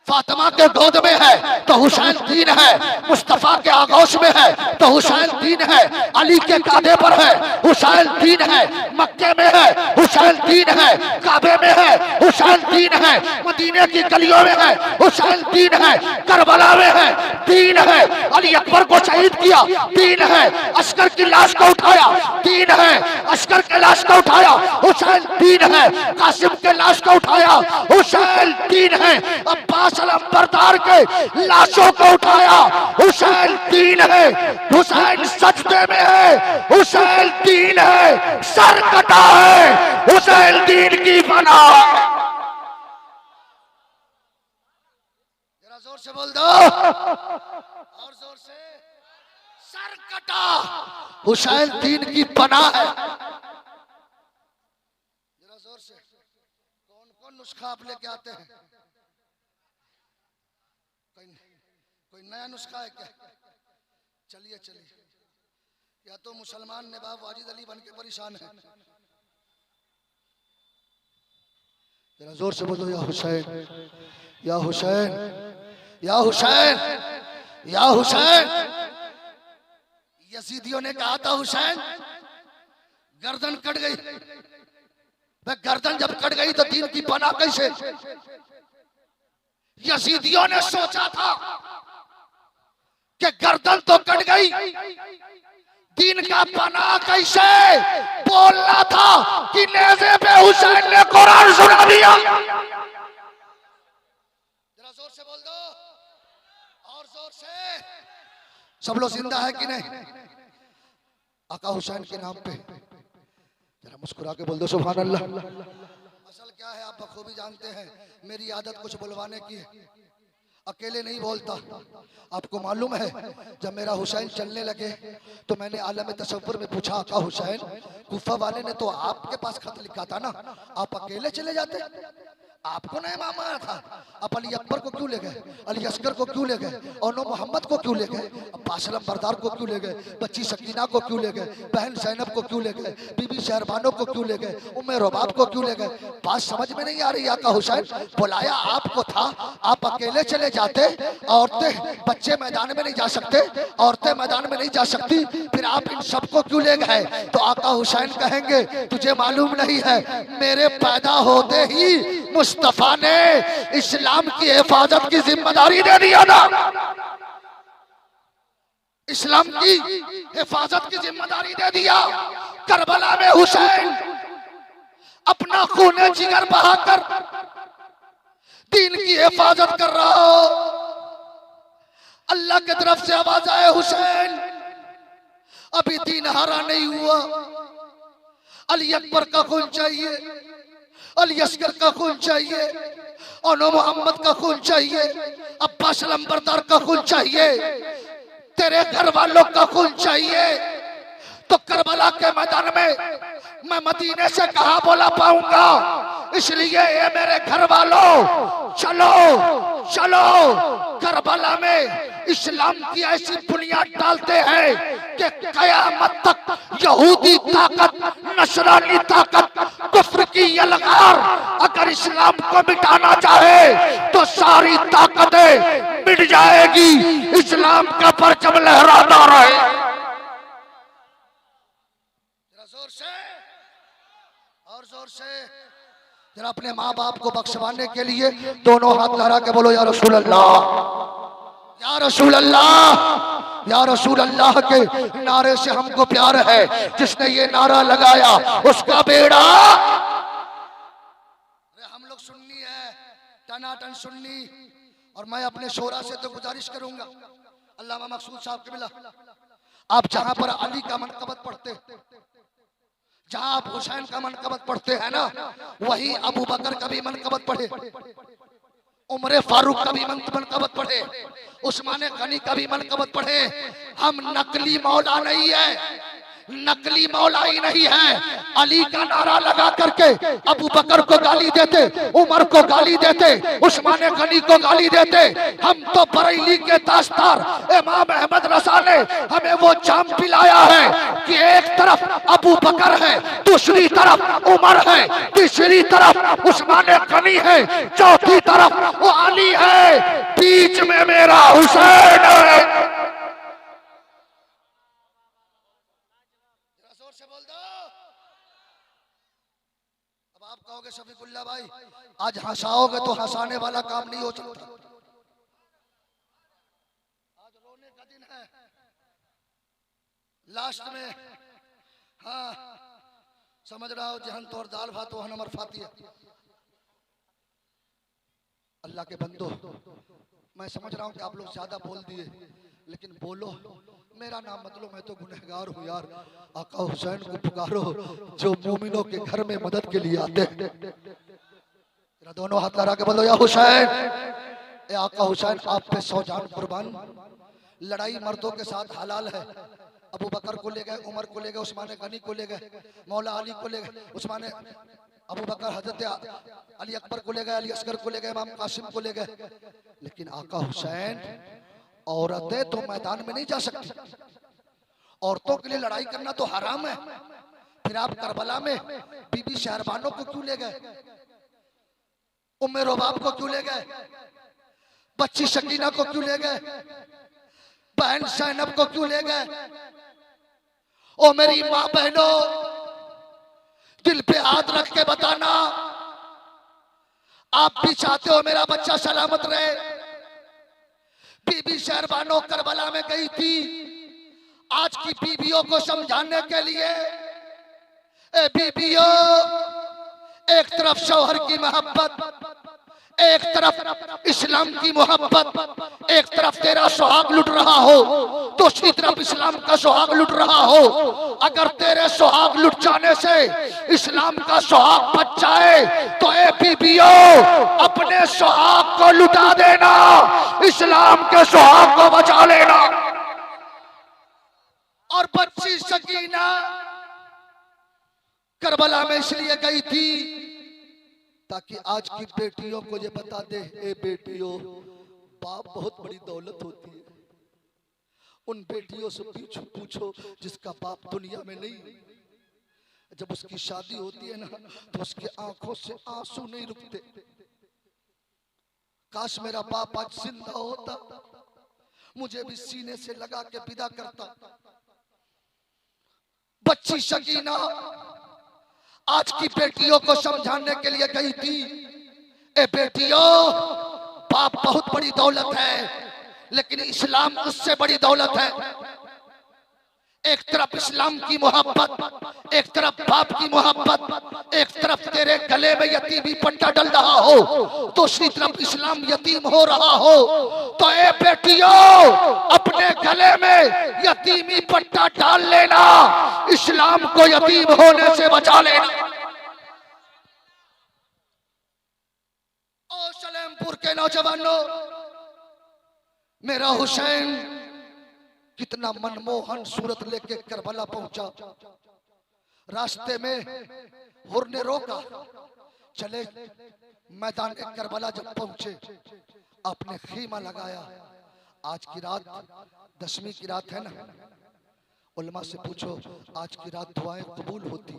फातिमा के गोद में है तो हुसैन दीन है, मुस्तफा के आगोश में है तो हुसैन दीन है, अली के कांधे पर है हुसैन दीन है, मक्के में है हुसैन दीन है, काबे में है हुसैन दीन है, मदीने की गलियों में है हुसैन दीन है, करबला में है दीन है, अली अकबर को शहीद किया दीन है, अस्कर की लाश को उठाया दीन है, अस्कर के लाश को उठाया हुसैन दीन है, कासिम के लाश को उठाया हुसैन दीन है, अब्बास अलंबरदार के लाशों को उठाया हुसैन दीन है, हुसैन सजदे में है हुसैन दीन है, सर कटा है हुसैन दीन की बना। जरा जोर से बोल दो और जोर से, सर कटा हुसैन दीन की बना है। जरा जोर से, कौन कौन नुस्खा आप लेके आते हैं? कोई नया नुस्खा है क्या? चलिए चलिए, या तो मुसलमान नवाब वाजिद अली बन के परेशान है। जरा जोर से बोलो या हुसैन, या हुसैन, या हुसैन, या हुसैन। यजीदियों ने कहा था हुसैन गर्दन कट गई, गर्दन जब कट गई तो दीन की पनाह कैसे? यजीदियों ने सोचा था कि गर्दन तो कट गई, दीन का पनाह कैसे? बोलना था कि नेज़े पे हुसैन ने कुरान सुना दिया। जरा जोर से बोल दो और जोर से। सब लोग जिंदा है कि नहीं? आका हुसैन के नाम पे जरा मुस्कुरा के बोल दो सुभान अल्लाह। असल क्या है आप बखूबी जानते हैं, मेरी आदत कुछ बुलवाने की है, अकेले नहीं बोलता। आपको मालूम है जब मेरा हुसैन चलने लगे तो मैंने आलम तसव्वुर में पूछा, आका हुसैन कूफा वाले ने तो आपके पास खत लिखा था ना, आप अकेले चले जाते? आपको नहीं मामा था, आप अली अकबर को क्यों ले गए, अली अस्कर को क्यों ले गए, और नो मोहम्मद को क्यों ले गए, अब्बास अलंबरदार को क्यों ले गए, बच्ची सकीना को क्यों ले गए, बहन ज़ैनब को क्यों ले गए, बीबी शहरबानो को क्यों ले गए, उम्मे रुबाब को क्यों ले गए? बात समझ में नहीं आ रही आका हुसैन। बुलाया आपको था, आप अकेले चले जाते, औरतें बच्चे मैदान में नहीं जा सकते, औरतें मैदान में नहीं जा सकती, फिर आप इन सबको क्यों ले गए? तो आका हुसैन कहेंगे तुझे मालूम नहीं है, मेरे पैदा होते ही मुस्तफा ने इस्लाम की हिफाजत की जिम्मेदारी दे दिया ना, इस्लाम की हिफाजत की जिम्मेदारी दे दिया। करबला में हुसैन अपना खून जिगर बहाकर दीन की हिफाजत कर रहा हो, अल्लाह की तरफ से आवाज आए हुसैन अभी दीन हारा नहीं हुआ, अली अकबर का खून चाहिए, अली अस्कर का खून चाहिए, और मोहम्मद का खून चाहिए, अब्बास अलंबरदार का खून चाहिए, तेरे घर वालों का खून चाहिए। तो करबला के मैदान में मैं मदीने से कहा बोला पाऊंगा, इसलिए ये मेरे घर वालों चलो चलो करबला में इस्लाम की ऐसी बुनियाद डालते हैं कि कयामत तक यहूदी ताकत, नसरानी ताकत, कुफ्र की यलगार अगर इस्लाम को मिटाना चाहे तो सारी ताकतें मिट जाएगी, इस्लाम का परचम लहराता रहे। जोर से और जोर से जरा अपने माँ बाप को बख्शवाने के लिए दोनों हाथ लहरा के बोलो या रसूल अल्लाह, या रसूल अल्लाह, या रसूल अल्लाह के नारे से हमको प्यार है। जिसने ये नारा लगाया उसका बेड़ा, हम लोग सुन्नी है, टनाटन सुन ली। और मैं अपने शोरा से तो गुजारिश करूंगा, अल्लामा मकसूद साहब के मिला, आप जहां पर अली का मनकबत पढ़ते, जहां आप हुसैन का मनकबत पढ़ते हैं ना, वही अबू बकर का भी मनकबत पढ़े, उमर फारूक का भी मनकबत पढ़े, उस्मान गनी का भी मनकबत पढ़े। हम नकली मौला नहीं है, नकली मौलाई नहीं है। अली का नारा लगा करके अबू बकर को गाली देते, उमर को गाली देते, उस्मान गनी को गाली देते। हम तो बरेली के ताजदार इमाम अहमद रजा ने हमें वो जाम पिलाया है कि एक तरफ अबू बकर है, दूसरी तरफ उमर है, तीसरी तरफ उस्मान गनी है, चौथी तरफ वो अली है, बीच में मेरा हुसैन है। से बोल दो। अब आप कहोगे शफीकुल्लाह भाई आज हंसाओगे तो हंसाने वाला काम नहीं हो सकता, आज रोने का दिन है। लास्ट में हाँ समझ रहा हो जहन तोर दाल भात वहन अमर फाती है। अल्लाह के बंदो, मैं समझ रहा हूं कि आप लोग ज्यादा बोल दिए, लेकिन बोलो, मेरा नाम मत लो, मैं तो गुनहगार हूँ यार। आका हुसैन को पुकारो जो मोमिनों के घर में मदद के लिए आते हैं। तेरा दोनों हाथ लगा के बोलो या हुसैन, ए आका हुसैन आप पे 100 जान कुर्बान। लड़ाई मर्दों के साथ हलाल है। अबू बकर को ले गए, उमर को ले गए, उस्मान गनी को ले गए, मौला अली को ले गए, उस्मान अबू बकर हजरत अली अकबर को ले गए, अली असगर को ले गए, इमाम कासिम को ले गए। लेकिन आका हुसैन, औरतें तो मैदान में नहीं जा सकती, औरतों के लिए लड़ाई करना तो हराम है। फिर आप करबला में बीबी शहरबानों को क्यों ले गए, उम्मे रोबाब को क्यों ले गए, बच्ची शकीना को क्यों ले गए, बहन जैनब को क्यों ले गए? ओ मेरी माँ बहनों, दिल पे हाथ रख के बताना, आप भी चाहते हो मेरा बच्चा सलामत रहे। बीबी शहरबानो करबला में गई थी आज की बीबियों को समझाने के लिए। ए बीबियों, एक तरफ शौहर की मोहब्बत, एक तरफ इस्लाम की मोहब्बत, एक तरफ तेरा सुहाग लुट रहा हो, दूसरी तरफ इस्लाम का सुहाग लुट रहा हो। अगर तेरे सुहाग लुट जाने से इस्लाम का सुहाग बच जाए तो ए बीबियों, अपने सुहाग को लुटा देना, इस्लाम के सुहाग को बचा लेना। और बच्ची सकीना करबला में इसलिए गई थी ताकि आज की बेटियों को ये बता दे, ए बेटियों, बाप बहुत बड़ी दौलत होती है। उन बेटियों से पूछो जिसका बाप दुनिया में नहीं, जब उसकी शादी होती है ना तो उसकी आंखों से आंसू नहीं रुकते। काश मेरा बाप आज जिंदा होता, मुझे भी सीने से लगा के विदा करता। बच्ची शकीना आज की बेटियों को समझाने के लिए गई थी, ए बेटियों, बाप बहुत बड़ी दौलत है, लेकिन इस्लाम उससे बड़ी दौलत है। एक तरफ इस्लाम की मोहब्बत, एक तरफ बाप की मोहब्बत, एक तरफ तेरे गले में यतीमी पट्टा डल रहा हो, दूसरी तरफ इस्लाम यतीम हो रहा हो, तो ए बेटियों, अपने गले में यतीमी पट्टा डाल लेना, इस्लाम को यतीम होने से बचा लेना। ओ सलेमपुर के नौजवानों, मेरा हुसैन कितना मनमोहन सूरत लेके करबला पहुंचा। रास्ते में हुर ने रोका, चले मैदान करबला जब पहुंचे आपने खीमा लगाया। आज की रात 10वीं की रात है ना, उलमा से पूछो आज की रात दुआएं कबूल होती,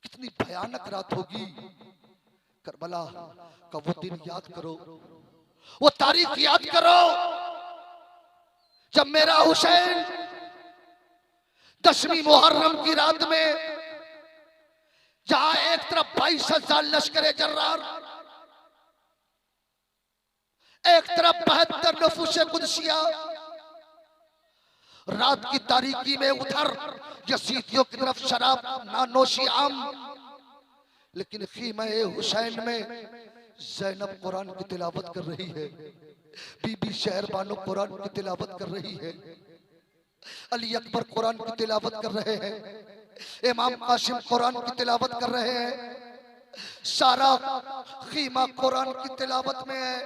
कितनी भयानक रात होगी। करबला का वो दिन याद करो, वो तारीख याद करो जब मेरा हुसैन 10वीं मुहर्रम की रात में, जहां एक तरफ 22,000 लश्कर जर्रार, एक तरफ 72 नफूसे कुदसिया, रात की तारीकी में उधर यजीदियों की तरफ शराब नानोशी आम, लेकिन खीमा हुसैन में ज़ैनब कुरान की तिलावत कर रही है, बीबी शहरबानो कुरान की तिलावत कर रही है, अली अकबर कुरान की तिलावत कर रहे हैं, इमाम कासिम कुरान की तिलावत कर रहे हैं, सारा खीमा कुरान की तिलावत में है।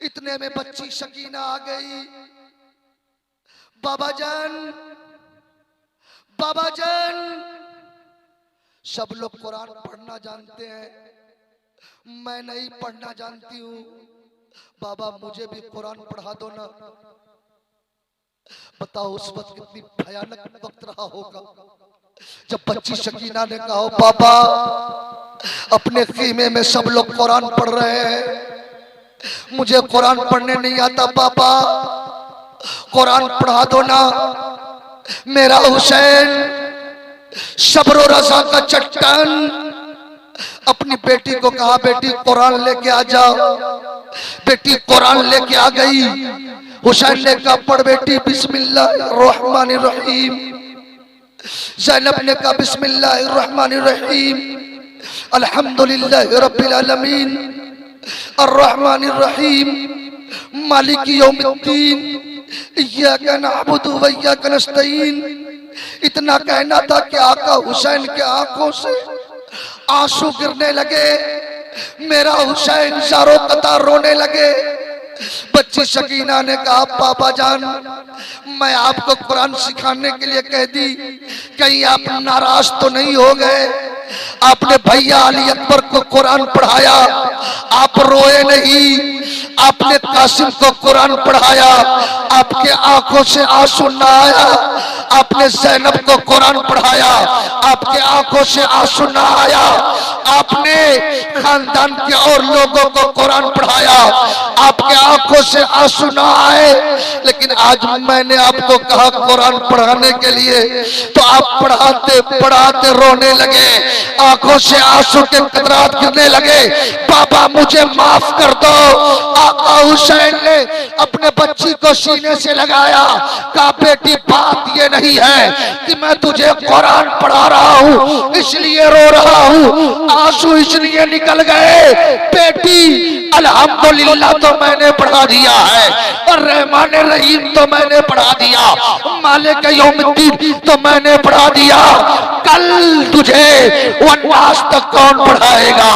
इतने में बच्ची शकीना आ गई, बाबा जान, बाबा जान। सब लोग कुरान पढ़ना जानते हैं, मैं नहीं पढ़ना जानती हूँ, बाबा मुझे भी कुरान पढ़ा दो ना। बताओ उस वक्त कितनी भयानक वक्त रहा होगा जब बच्ची शकीना ने कहा, बाबा अपने खीमे में सब लोग कुरान पढ़ रहे हैं, मुझे कुरान पढ़ने नहीं आता, बाबा कुरान पढ़ा दो ना। मेरा हुसैन सब्र और रज़ा का चट्टान अपनी बेटी को कहा, बेटी कुरान लेके आ जाओ। बेटी कुरान लेके आ गई। हुसैन ने कहा, पढ़ बेटी बिस्मिल्लाहिर्रहमानिर्रहीम। ज़ैनब ने कहा, बिस्मिल्लाहिर्रहमानिर्रहीम, अल्हम्दुलिल्लाहि रब्बिल आलमीन, अर्रहमानिर्रहीम, मालिकी यौमिद्दीन, इय्याका नअबुदु व इय्याका नस्तईन। इतना कहना था कि आका हुसैन के आंखों से आंसू गिरने लगे। मेरा हुसैन ज़ारो कतार रोने लगे। बच्ची शकीना ने कहा, पापा जान मैं आपको कुरान सिखाने के लिए कह दी, कहीं आप नाराज तो नहीं हो गए? आपने भैया अली अकबर को कुरान पढ़ाया, आप रोए नहीं। आपने कासिम को कुरान पढ़ाया, आपके आंखों से आंसू ना आया। आपने ज़ैनब को कुरान पढ़ाया, आपके आंखों से आंसू ना आया। आपने खानदान के और लोगों को कुरान पढ़ाया, आपके आंखों से आंसू ना आए। लेकिन आज मैंने आपको कहा कुरान पढ़ाने के लिए, तो आप पढ़ाते पढ़ाते रोने लगे, आंखों से आंसू के कतरात गिरने लगे। पापा मुझे माफ कर दो। आका हुसैन ने अपने बच्ची को सीने से लगाया, कहा बेटी बात ये नहीं है कि मैं तुझे कुरान पढ़ा रहा हूँ इसलिए रो रहा हूँ, आंसू इसलिए निकल गए। बेटी अल्हम्दुलिल्लाह तो मैंने पढ़ा दिया है, और रहमान रहीम तो मैंने पढ़ा दिया, मालिक यौमिद्दीन तो मैंने पढ़ा दिया। कल तुझे वन्नास तक कौन पढ़ाएगा,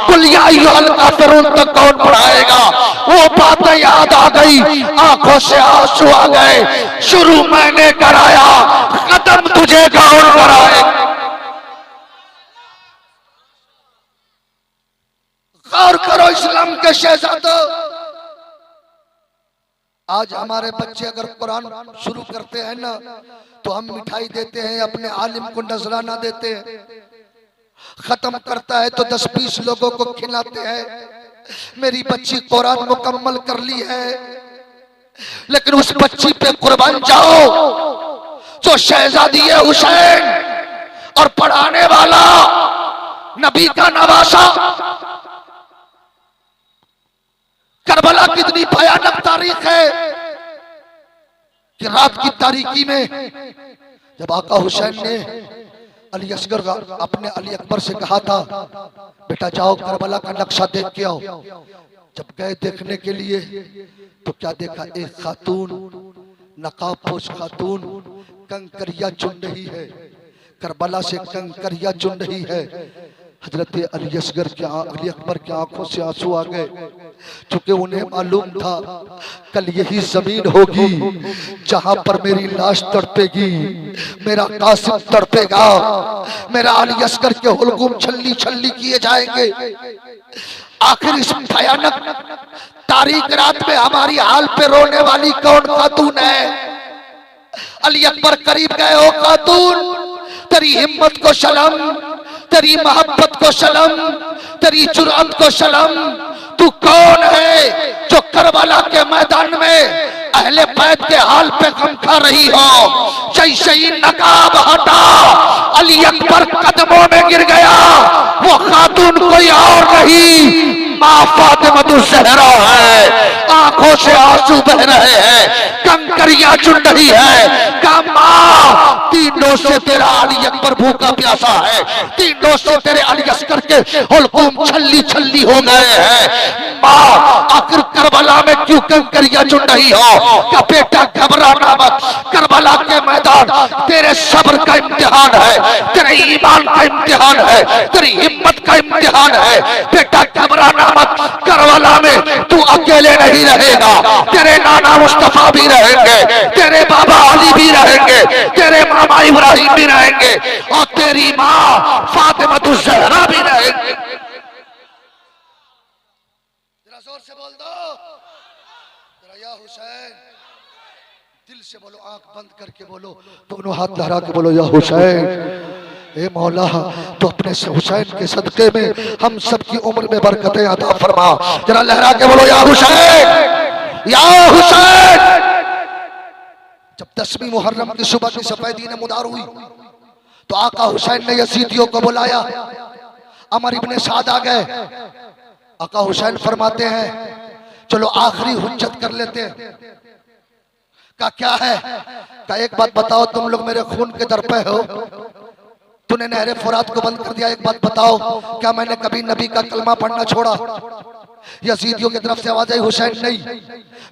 कुल या अय्युहल काफिरून तक कौन पढ़ाएगा? वो बातें याद आ गई, आंखों से आंसू आ गए। शुरू मैंने कराया, खत्म तुझे कौन कराएगा? गौर करो इस्लाम के शहजादों। आज हमारे बच्चे अगर कुरान शुरू करते हैं ना, तो हम मिठाई देते हैं, अपने आलिम को नजराना देते हैं। खत्म करता है तो 10-20 लोगों को खिलाते हैं। मेरी बच्ची कुरान मुकम्मल कर ली है, लेकिन उस बच्ची पे कुर्बान जाओ जो शहजादी है हुसैन और पढ़ाने वाला नबी का नवासा। करबला कितनी भयानक तारीख है कि रात की तारीकी में जब आका हुसैन ने अली असगर अपने अली अकबर से कहा था, बेटा जाओ करबला का नक्शा देख के आओ। जब गए देखने के लिए तो क्या देखा, एक खातून, नकाब पोश खातून कंकरिया चुन रही है, करबला से कंकरिया चुन रही है। हजरत अली असगर के अली अकबर की आंखों से आंसू आ गए, क्योंकि उन्हें मालूम था कल यही जमीन होगी जहां पर मेरी लाश तड़पेगी, मेरा कासिम तड़पेगा, मेरा अली असगर के हुलकुम छल्ली छल्ली किए जाएंगे। आखिर इस भयानक तारीख रात में हमारी हाल पे रोने वाली कौन खातून है? अली अकबर करीब गए, ओ खातून तेरी हिम्मत को सलाम, तेरी मोहब्बत को सलाम, तेरी जुर्अत को सलाम। तू कौन है जो करबला के मैदान में अहले बैत के हाल पे गम खा रही हो? जैसे ही नकाब हटा अली अकबर कदमों में गिर गया। वो खातून कोई और नहीं, माँ फातिमा ज़हरा है। आंखों से आंसू बह रहे हैं, कंकरियां चुन रही है। का माँ तीनों रोज से तेरा अली अकबर भूखा प्यासा है, 3 रोज से तेरे अली अस्कर के हुल्कुम छल्ली छल्ली हो गए हैं। माँ आखिर करबला में क्यों कंकरियां चुन रही हो? क्या बेटा घबराना मत, करबला के मैदान तेरे सब्र का इम्तिहान है, तेरे ईमान का इम्तिहान है, तेरी हिम्मत का इम्तिहान है। बेटा घबराना मत, करबला में तू अकेले नहीं रहेगा, तेरे नाना मुस्तफा भी रहेंगे, तेरे बाबा अली भी रहेंगे, तेरे मामा इब्राहिम भी रहेंगे और तेरी माँ फातिमा ज़हरा भी रहेंगे। जरा जोर से बोल दो, जरा या हुसैन, दिल से बोलो, आंख बंद करके बोलो, दोनों हाथ लहरा के बोलो या हुसैन। ए मौला तो अपने हुसैन के सदके में हम सब की उम्र में बरकतें अता फरमा। जरा लहरा के बोलो या हुसैन, या हुसैन। जब 10वीं मुहर्रम की सुबह की सफेदी ने मुदार हुई तो आका हुसैन ने यजीदियों को बुलाया। अमर इब्ने साद आ गए। आका हुसैन फरमाते हैं चलो आखिरी हुज्जत कर लेते हैं। का क्या है? का एक बात बताओ, तुम लोग मेरे खून के दर पे हो, तूने नहरे फुरात को बंद कर दिया। एक बात बताओ, क्या मैंने कभी नबी का कलमा पढ़ना छोड़ा? यजीदियों की तरफ से आवाज आई, हुसैन नहीं।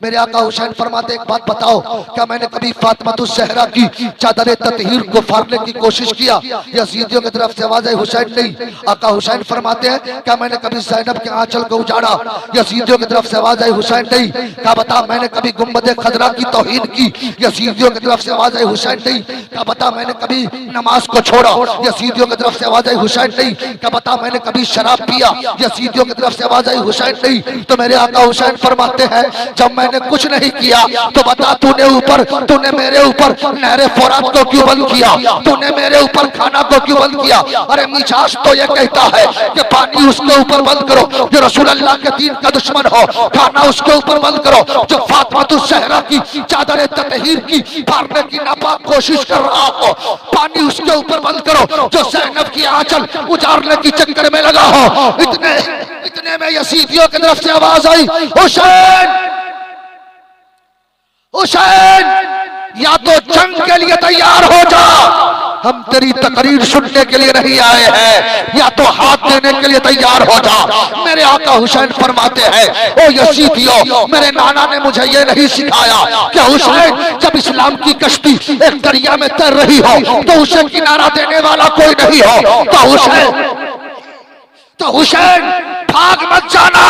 मेरे आका हुसैन फरमाते एक बात बताओ, क्या मैंने कभी फातिमा ज़हरा की चादर ततहीर को फाड़ने की कोशिश किया? यजीदियों की तरफ से आवाज आई, हुसैन नहीं। आका हुसैन फरमाते हैं क्या मैंने कभी ज़ैनब के आंचल को उजाड़ा? यजीदियों की तरफ से आवाज आई, हुसैन नहीं। क्या बता मैंने कभी गुंबद खजरा की तौहीन की? यजीदियों की तरफ से आवाज आई, हुसैन नहीं। क्या बता मैंने कभी नमाज को छोड़ा? यजीदियों की तरफ से आवाज आई, हुसैन नहीं। क्या बता मैंने कभी शराब पिया? यजीदियों की तरफ से आवाज आई, हुसैन नहीं। तो मेरे आका हुसैन फरमाते हैं जब मैंने कुछ नहीं किया तो बता तूने मेरे ऊपर नहरे फुरात को क्यों बंद किया? तूने मेरे ऊपर खाना को क्यों बंद किया? अरे मिजाज तो ये कहता है कि पानी उसके ऊपर बंद करो जो रसूल अल्लाह के दीन का दुश्मन हो, खाना उसके ऊपर बंद करो जो फातिमा ज़हरा की चादर ततहीर की फाड़ने की नापाक कोशिश कर रहा हो, पानी उसके ऊपर बंद करो जो ज़ैनब की आंचल उजाड़ने की चक्कर में लगा हो। इतने में यजीदियों की तरफ से आवाज आई, हुसैन, हुसैन, या तो जंग के लिए तैयार हो जा, हम तेरी तकरीर सुनने के लिए नहीं आए हैं, या तो हाथ देने के लिए तैयार हो जा। मेरे आका हुसैन फरमाते हैं ओ यजीदियों, मेरे नाना ने मुझे ये नहीं सिखाया कि हुसैन जब इस्लाम की कश्ती एक दरिया में तैर रही हो तो उसे किनारा देने वाला कोई नहीं हो। तो हुसैन भाग मत जाना,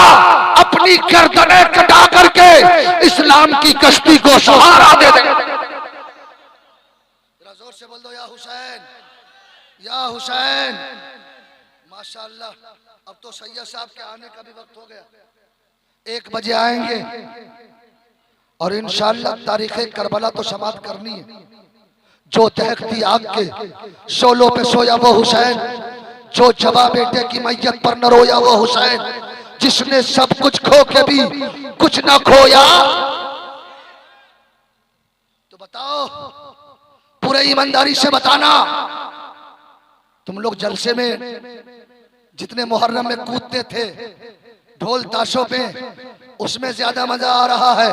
अपनी गर्दनें कटा करके इस्लाम की कश्ती को सहारा दे दे। जोर से बोल दो या हुसैन, या हुसैन। माशाअल्लाह, अब तो सैयद साहब के आने का भी वक्त हो गया। 1 बजे आएंगे और इंशाअल्लाह तारीख़े करबला तो समाप्त करनी है। जो दहकती आग के शोलों पे सोया वो हुसैन, जो जवा बेटे की मैयत पर न रोया वो हुसैन, जिसने सब कुछ खो के भी कुछ न खोया। तो बताओ, पूरे ईमानदारी से बताना, तुम लोग जलसे में जितने मुहर्रम में कूदते थे ढोल ताशों पे, उसमें ज्यादा मजा आ रहा है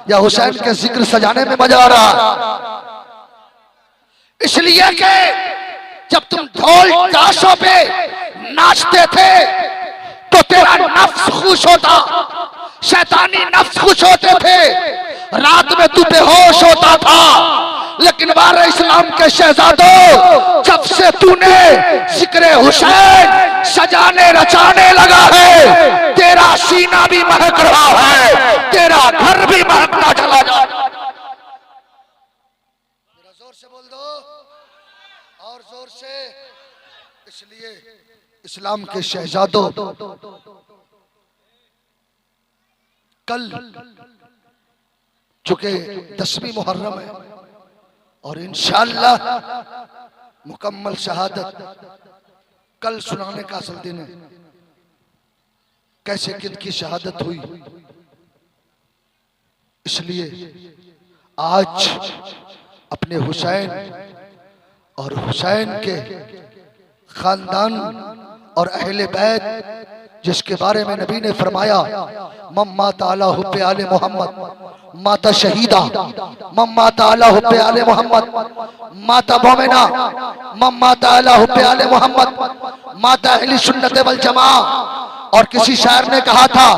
या हुसैन के जिक्र सजाने में मजा आ रहा है? इसलिए कि जब तुम ढोल ताशों पे नाचते थे तो तेरा नफ्स खुश होता, शैतानी नफ्स खुश होते थे, रात में तू बेहोश होता था। लेकिन वारे इस्लाम के शहजादों, जब से तूने जिक्र हुसैन सजाने रचाने लगा है, तेरा सीना भी महक रहा है, तेरा घर भी महकना चला जा। जोर से बोल दो और जोर से। इसलिए इस्लाम के शहजादों, कल चूंकि 10वीं मुहर्रम है और इंशाअल्लाह मुकम्मल शहादत कल सुनाने का असल दिन है। कैसे किनकी शहादत हुई, इसलिए आज अपने हुसैन और हुसैन के खानदान और अहले बैत जिसके बारे में नबी ने फरमाया मम्मा ताला हुब्बे आले मोहम्मद माता शहीदा, मम्मा ताला हुब्बे आले मोहम्मद माता मोमिना, मम्मा ताला हुब्बे आले मोहम्मद माता अहले सुन्नत वल जमा। और किसी शायर ने कहा था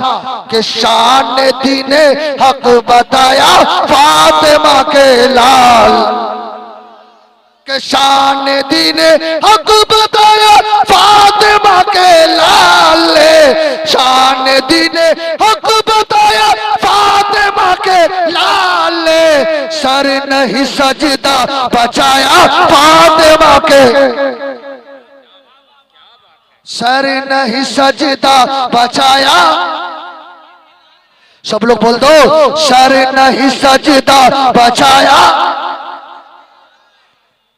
कि शान ने दीने हक बताया फातिमा के लाल, के शान ने दीने हक बताया फातिमा के लाल, शान ने दीने हक बताया फातिमा के लाल, सर नहीं सजदा बचाया फातिमा के, सर नहीं सजदा बचाया। सब लोग बोल दो, सर नहीं सजदा बचाया।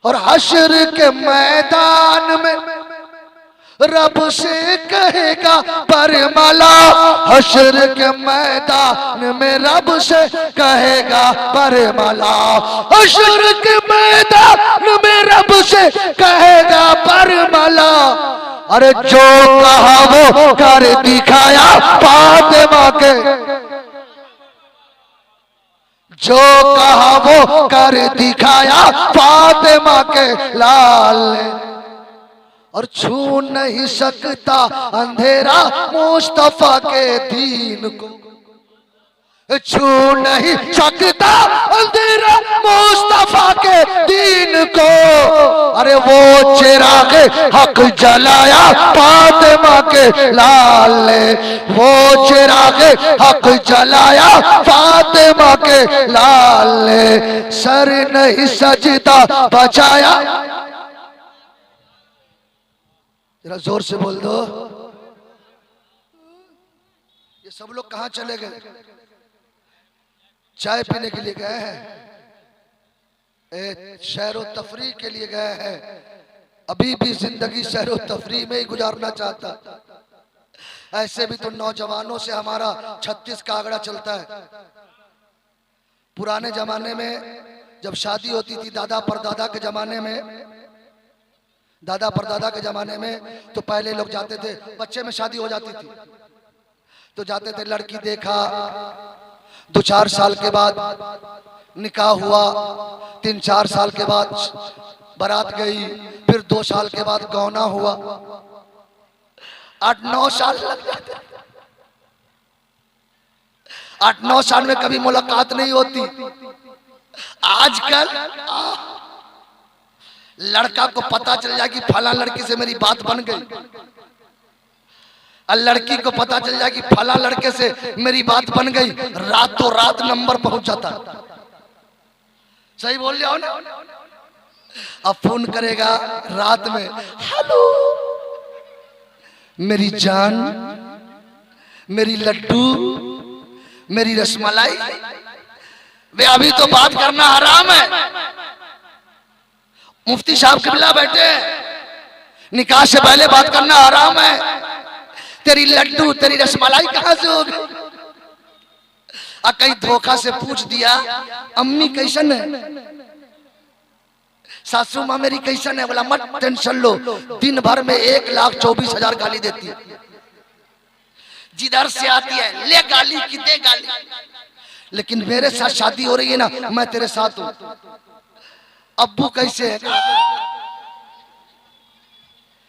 और हश्र के मैदान में रब से कहेगा बरमला, हश्र के मैदान में रब से कहेगा बरमला, हश्र के मैदान में रब से कहेगा बरमला। अरे जो कहा वो कर दिखाया फातिमा के, जो कहा वो कर दिखाया फातिमा के लाल ने। और छू नहीं सकता अंधेरा मुस्तफा के दीन को, छू नहीं सकता अंधेरा मुस्तफा के दीन को। अरे वो चिराग हक जलाया फातिमा के लाल ने, वो चिराग हक जलाया फातिमा के लाल ने, सर नहीं सजदा बचाया। जरा जोर से बोल दो, ये सब लोग कहां चले गए? चाय पीने के लिए गए हैं, सैरो तफरी के लिए गए हैं। अभी भी जिंदगी सैरो तफरी में ही गुजारना चाहता। ऐसे भी तो नौजवानों से हमारा 36 का आंकड़ा चलता है। पुराने जमाने में जब शादी होती थी, दादा परदादा के जमाने में, दादा परदादा के जमाने में, तो पहले लोग जाते थे, बच्चे में शादी हो जाती थी तो जाते थे, लड़की देखा, 2-4 साल के बाद निकाह हुआ, 3-4 साल के बाद बारात गई, फिर 2 साल के बाद गौना हुआ, 8-9 साल लग जाते। 8-9 साल में कभी मुलाकात नहीं होती। आजकल लड़का को पता चल जाए कि फला लड़की से मेरी बात बन गई, और लड़की को पता चल जाए कि फला लड़के से मेरी बात बन गई, रातों रात नंबर पहुंच जाता। सही बोल रहे हो ना? अब फोन करेगा रात में, हेलो मेरी जान, मेरी लड्डू, मेरी रसमलाई। वे अभी तो बात करना हराम है। मुफ्ती साहब किबला बैठे हैं, निकाह से पहले बात करना हराम है। तेरी लड्डू तेरी रसमलाई कहां से होगी? कहीं धोखा से पूछ दिया, अम्मी कैसन है, सासू माँ मेरी कैसन है, बोला मत टेंशन लो, दिन भर में 1,24,000 गाली देती है, जिधर से आती है ले गाली की दे गाली। लेकिन मेरे साथ शादी हो रही है ना, मैं तेरे साथ हूं। अब्बू कैसे है,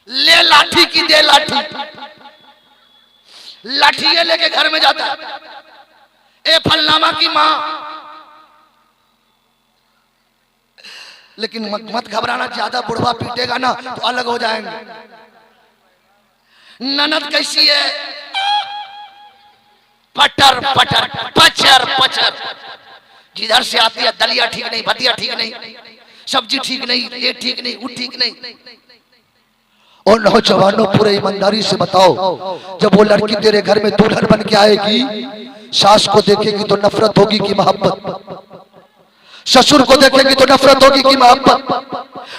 ले लाठी की दे लाठी, लाठी लेके घर में जाता है, ए फलनामा की माँ। लेकिन मत घबराना, ज्यादा बुढ़वा पीटेगा ना तो अलग हो जाएंगे। ननद कैसी है, पटर पटर पचर पचर, जिधर से आती है दलिया ठीक नहीं, भतिया ठीक नहीं, सब्जी ठीक नहीं, ये ठीक नहीं, वो ठीक नहीं। और नौजवानों पूरे ईमानदारी से बताओ, जब वो लड़की तेरे घर में दुल्हन बन के आएगी, सास को देखेगी तो नफरत होगी कि मोहब्बत, ससुर को देखेगी तो नफरत होगी कि मोहब्बत,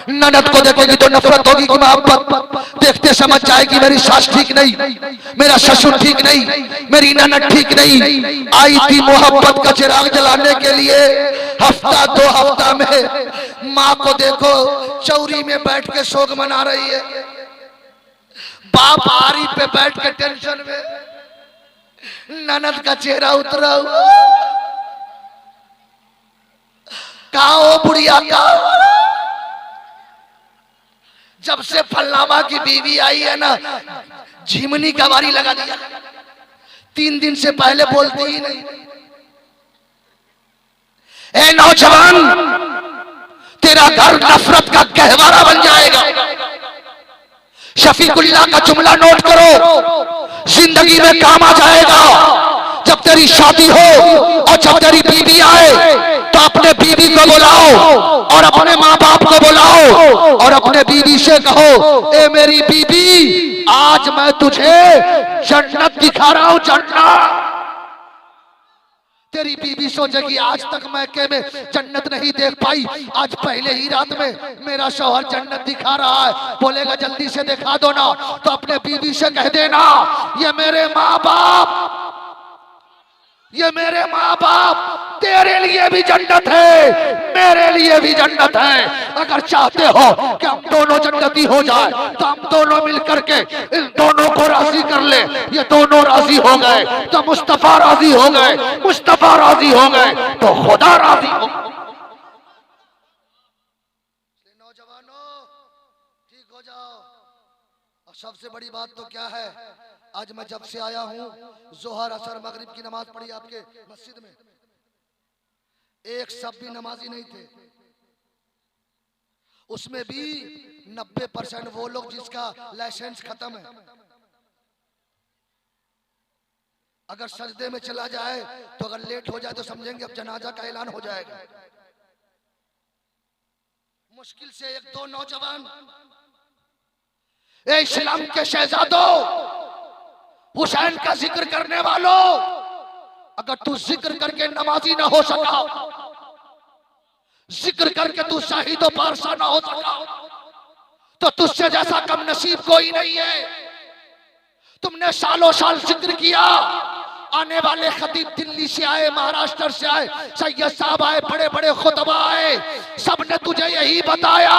ननद को देखेगी तो नफरत होगी कि मोहब्बत। देखते समझ जाएगी मेरी सास ठीक नहीं, मेरा ससुर ठीक नहीं, मेरी ननद ठीक नहीं। आई थी मोहब्बत का चिराग जलाने के लिए, हफ्ता 2 हफ्ता में माँ को देखो चौरी में बैठ के शोक मना रही है, बाप आरी पे बैठ के टेंशन में, ननद का चेहरा उतरा हुआ, कहा हो बुढ़िया का, जब से फल्लामा की बीवी आई है ना झिमनी का बारी लगा दिया, 3 दिन से पहले बोलती ही नहीं। ए नौजवान, तेरा घर नफरत का गहवारा बन जाएगा। शफीकुल्लाह का जुमला नोट करो, जिंदगी में काम आ जाएगा। जब तेरी शादी हो और जब तेरी बीवी आए तो अपने बीवी को बुलाओ और अपने माँ बाप को बुलाओ और अपने बीवी से कहो, ए मेरी बीवी, आज मैं तुझे जन्नत दिखा रहा हूं, जन्नत। तेरी बीवी सोचेगी आज तक मैं के में जन्नत नहीं देख पाई, आज पहले ही रात में मेरा शौहर जन्नत दिखा रहा है। बोलेगा जल्दी से दिखा दो ना, तो अपने बीवी से कह देना, ये मेरे माँ बाप, ये मेरे माँ बाप तेरे लिए भी जन्नत है, मेरे लिए भी जन्नत है। अगर चाहते हो कि हम दोनों जन्नती हो जाए तो हम दोनों मिलकर के इन दोनों को राजी कर ले। ये दोनों राजी हो गए तो मुस्तफा राजी हो गए, मुस्तफा राजी हो गए तो खुदा राजी हो। नौजवानों ठीक हो जाओ। और सबसे बड़ी बात तो क्या है, आज मैं जब से आया हूं जोहर असर मगरिब की नमाज पढ़ी आपके मस्जिद में, एक सब भी नमाजी नहीं थे। उसमें भी 90% वो लोग जिसका लाइसेंस खत्म है। अगर सजदे में चला जाए तो अगर लेट हो जाए तो समझेंगे अब जनाजा का ऐलान हो जाएगा। मुश्किल से 1-2 नौजवान, ए इस्लाम के शहजादों, हुसैन का जिक्र करने वालों, अगर तू जिक्र करके नमाजी ना हो सका, जिक्र करके तू शाहिद और पारसा ना हो सका, तो तुझसे जैसा कम नसीब कोई नहीं है। तुमने सालों साल जिक्र किया, आने वाले खतीब दिल्ली से आए, महाराष्ट्र से आए, सैयद साहब आए, बड़े बड़े खुतबा आए, सबने तुझे यही बताया,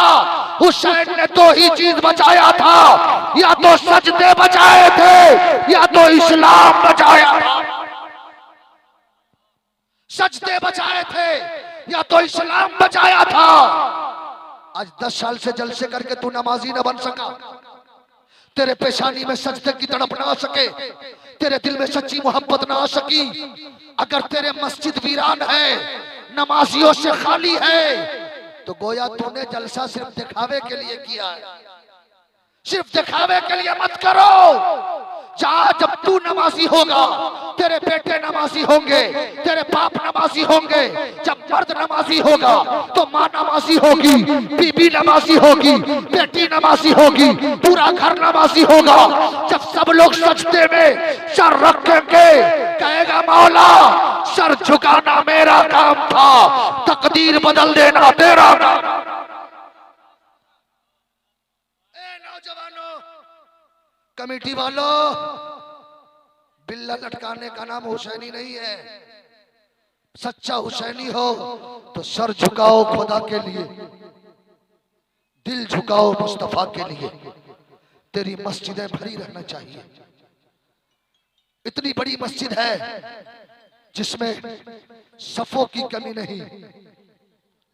हुसैन ने 2 ही चीज बचाया था, या तो सजदे बचाए थे या तो इस्लाम बचाया था। सजदे बचाए थे या तो इस्लाम बचाया था। आज 10 साल से जलसे करके तू नमाजी न बन सका, तेरे पेशानी में सजदे की तड़प ना आ सके, तेरे दिल में सच्ची मोहब्बत ना आ सकी। अगर तेरे मस्जिद वीरान है, नमाजियों से खाली है, तो गोया तूने जलसा सिर्फ दिखावे के लिए किया है। सिर्फ दिखावे के लिए मत करो। जब तू नमाजी होगा, तेरे बेटे नमाजी होंगे, तेरे बाप नमाजी होंगे। जब मर्द नमाजी होगा तो माँ नमाजी होगी, बीबी नमाजी होगी, बेटी नमाजी होगी, पूरा घर नमाजी होगा। जब सब लोग सजदे में सर रखेंगे, कहेगा मौला सर झुकाना मेरा काम था, तकदीर बदल देना तेरा काम। कमेटी वालों, बिल्ला लटकाने का नाम हुसैनी नहीं है। सच्चा हुसैनी हो तो सर झुकाओ खुदा के लिए, दिल झुकाओ मुस्तफा के लिए। तेरी मस्जिदें भरी रहना चाहिए। इतनी बड़ी मस्जिद है जिसमें सफों की कमी नहीं,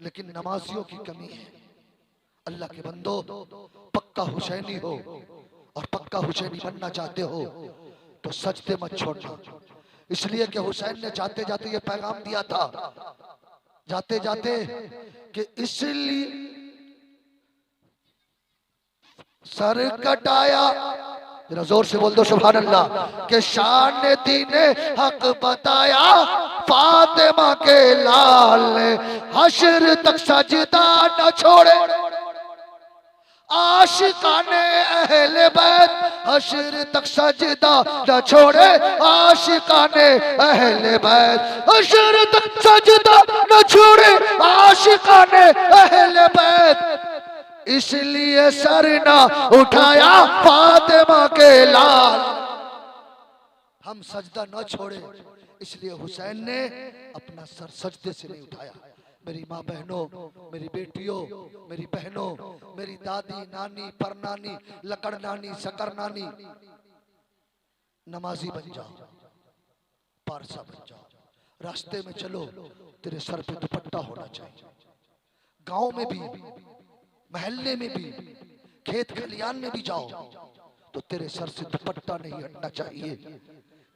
लेकिन नमाजियों की कमी है। अल्लाह के बंदो, पक्का हुसैनी हो और पक्का हुसैनी बनना चाहते हो तो सजदे मत छोड़ना। इसलिए कि हुसैन ने जाते जाते ये पैगाम दिया था, जाते जाते, कि इसलिए सर कटाया, जरा जोर से बोल दो सुभान अल्लाह, के शान दीने हक बताया, फातिमा के लाल ने हश्र तक सजदा न छोड़े, आशिकाने अहले बैत हश्र तक सजदा न छोड़े, आशिकाने अहले बैत हश्र तक सजदा न छोड़े, आशिकाने अहले बैत इसलिए सर ना उठाया फातिमा के लाल। हम सजदा न छोड़े इसलिए हुसैन ने अपना सर सजदे से नहीं उठाया। मेरी माँ बहनों, मेरी बेटियों, मेरी बहनों, मेरी दादी नानी परनानी लकड़ नानी शकर नानी, नमाजी बन जाओ, पारसा बन जाओ। रास्ते में चलो, तेरे सर पे दुपट्टा होना चाहिए। गांव में भी, महल्ले में भी, खेत खलियान में भी जाओ तो तेरे सर से दुपट्टा नहीं हटना चाहिए।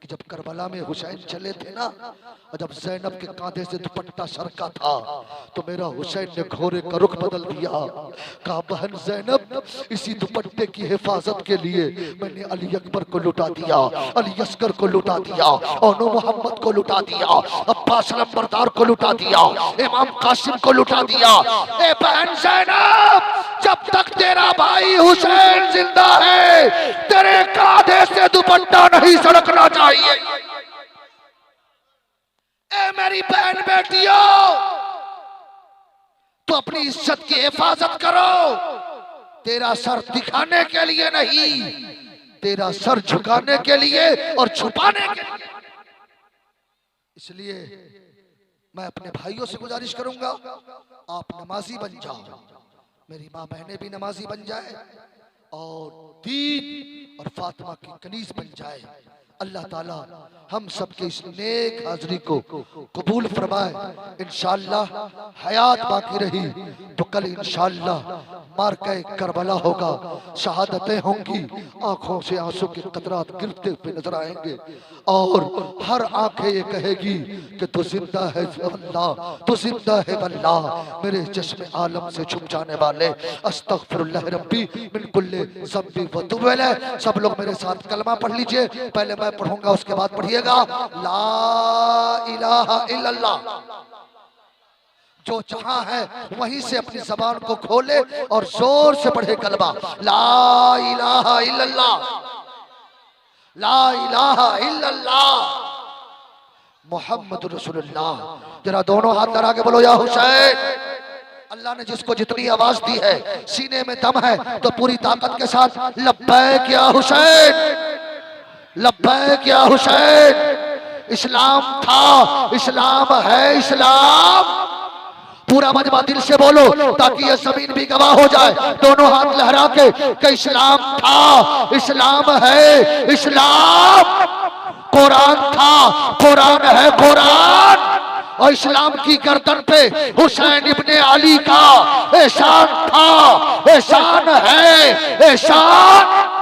कि जब करबला में हुसैन चले थे ना, और जब ज़ैनब के कांधे से दुपट्टा सरका था तो मेरा हुसैन ने घोड़े का रुख बदल दिया। कहा बहन ज़ैनब, इसी दुपट्टे की हिफाजत के लिए मैंने अली अकबर को लुटा दिया, अली अस्कर को लुटा दिया, ओनो मोहम्मद को लुटा दिया, अब्बास नंबरदार को लुटा दिया, इमाम कासिम को लुटा दिया। ए बहन ज़ैनब, जब तक तेरा भाई हुसैन जिंदा है तेरे कांधे से दुपट्टा नहीं सड़कना चाहिए। ए मेरी बहन बेटियों, तो अपनी इज्जत की हिफाजत करो। तेरा सर दिखाने के लिए नहीं, तेरा सर झुकाने के लिए और छुपाने के लिए। इसलिए मैं अपने भाइयों से गुजारिश करूंगा, आप नमाजी बन जाओ, मेरी माँ बहनें भी नमाजी बन जाए और दीन और फातिमा की कनीज बन जाए। अल्लाह ताला हम सबके इस नेक हाजिरी को कबूल फरमाए। इंशाअल्लाह हयात बाकी रही तो कल इंशाअल्लाह मार्के करबला होगा, शहादतें होंगी, आंखों से आंसू के कतरात गिरते हुए नजर आएंगे और हर आंखें ये कहेगी कि तू जिंदा है अल्लाह, तू जिंदा है अल्लाह। मेरे चश्मे आलम से छुप जाने वाले, अस्तगफिरुल्लाह रब्बी मिन कुल्ली ज़ंबी व तुब अलैह। सब लोग मेरे साथ कलमा पढ़ लीजिए, पहले मैं पढ़ूंगा उसके बाद पढ़िएगा। ला इलाहा इल्लल्लाह। जो जहां है वहीं से अपनी जबान को खोले और जोर से पढ़े कलमा, ला इलाहा इल्लल्लाह, ला इलाहा इल्लल्लाह मुहम्मद रसूलुल्लाह। जरा दोनों हाथ लगा के बोलो या हुसैन। अल्लाह ने जिसको जितनी आवाज दी है, सीने में दम है तो पूरी ताकत के साथ लब्बैक या हुसैन, लब्बैक या हुसैन। इस्लाम था, इस्लाम है, इस्लाम। पूरा मजमा दिल से बोलो ताकि ये जमीन भी गवाह हो जाए, दोनों हाथ लहरा के कि इस्लाम था, इस्लाम है, इस्लाम। कुरान था, कुरान है, कुरान। और इस्लाम की गर्दन पे हुसैन इब्ने अली का एहसान था, एहसान है, एहसान।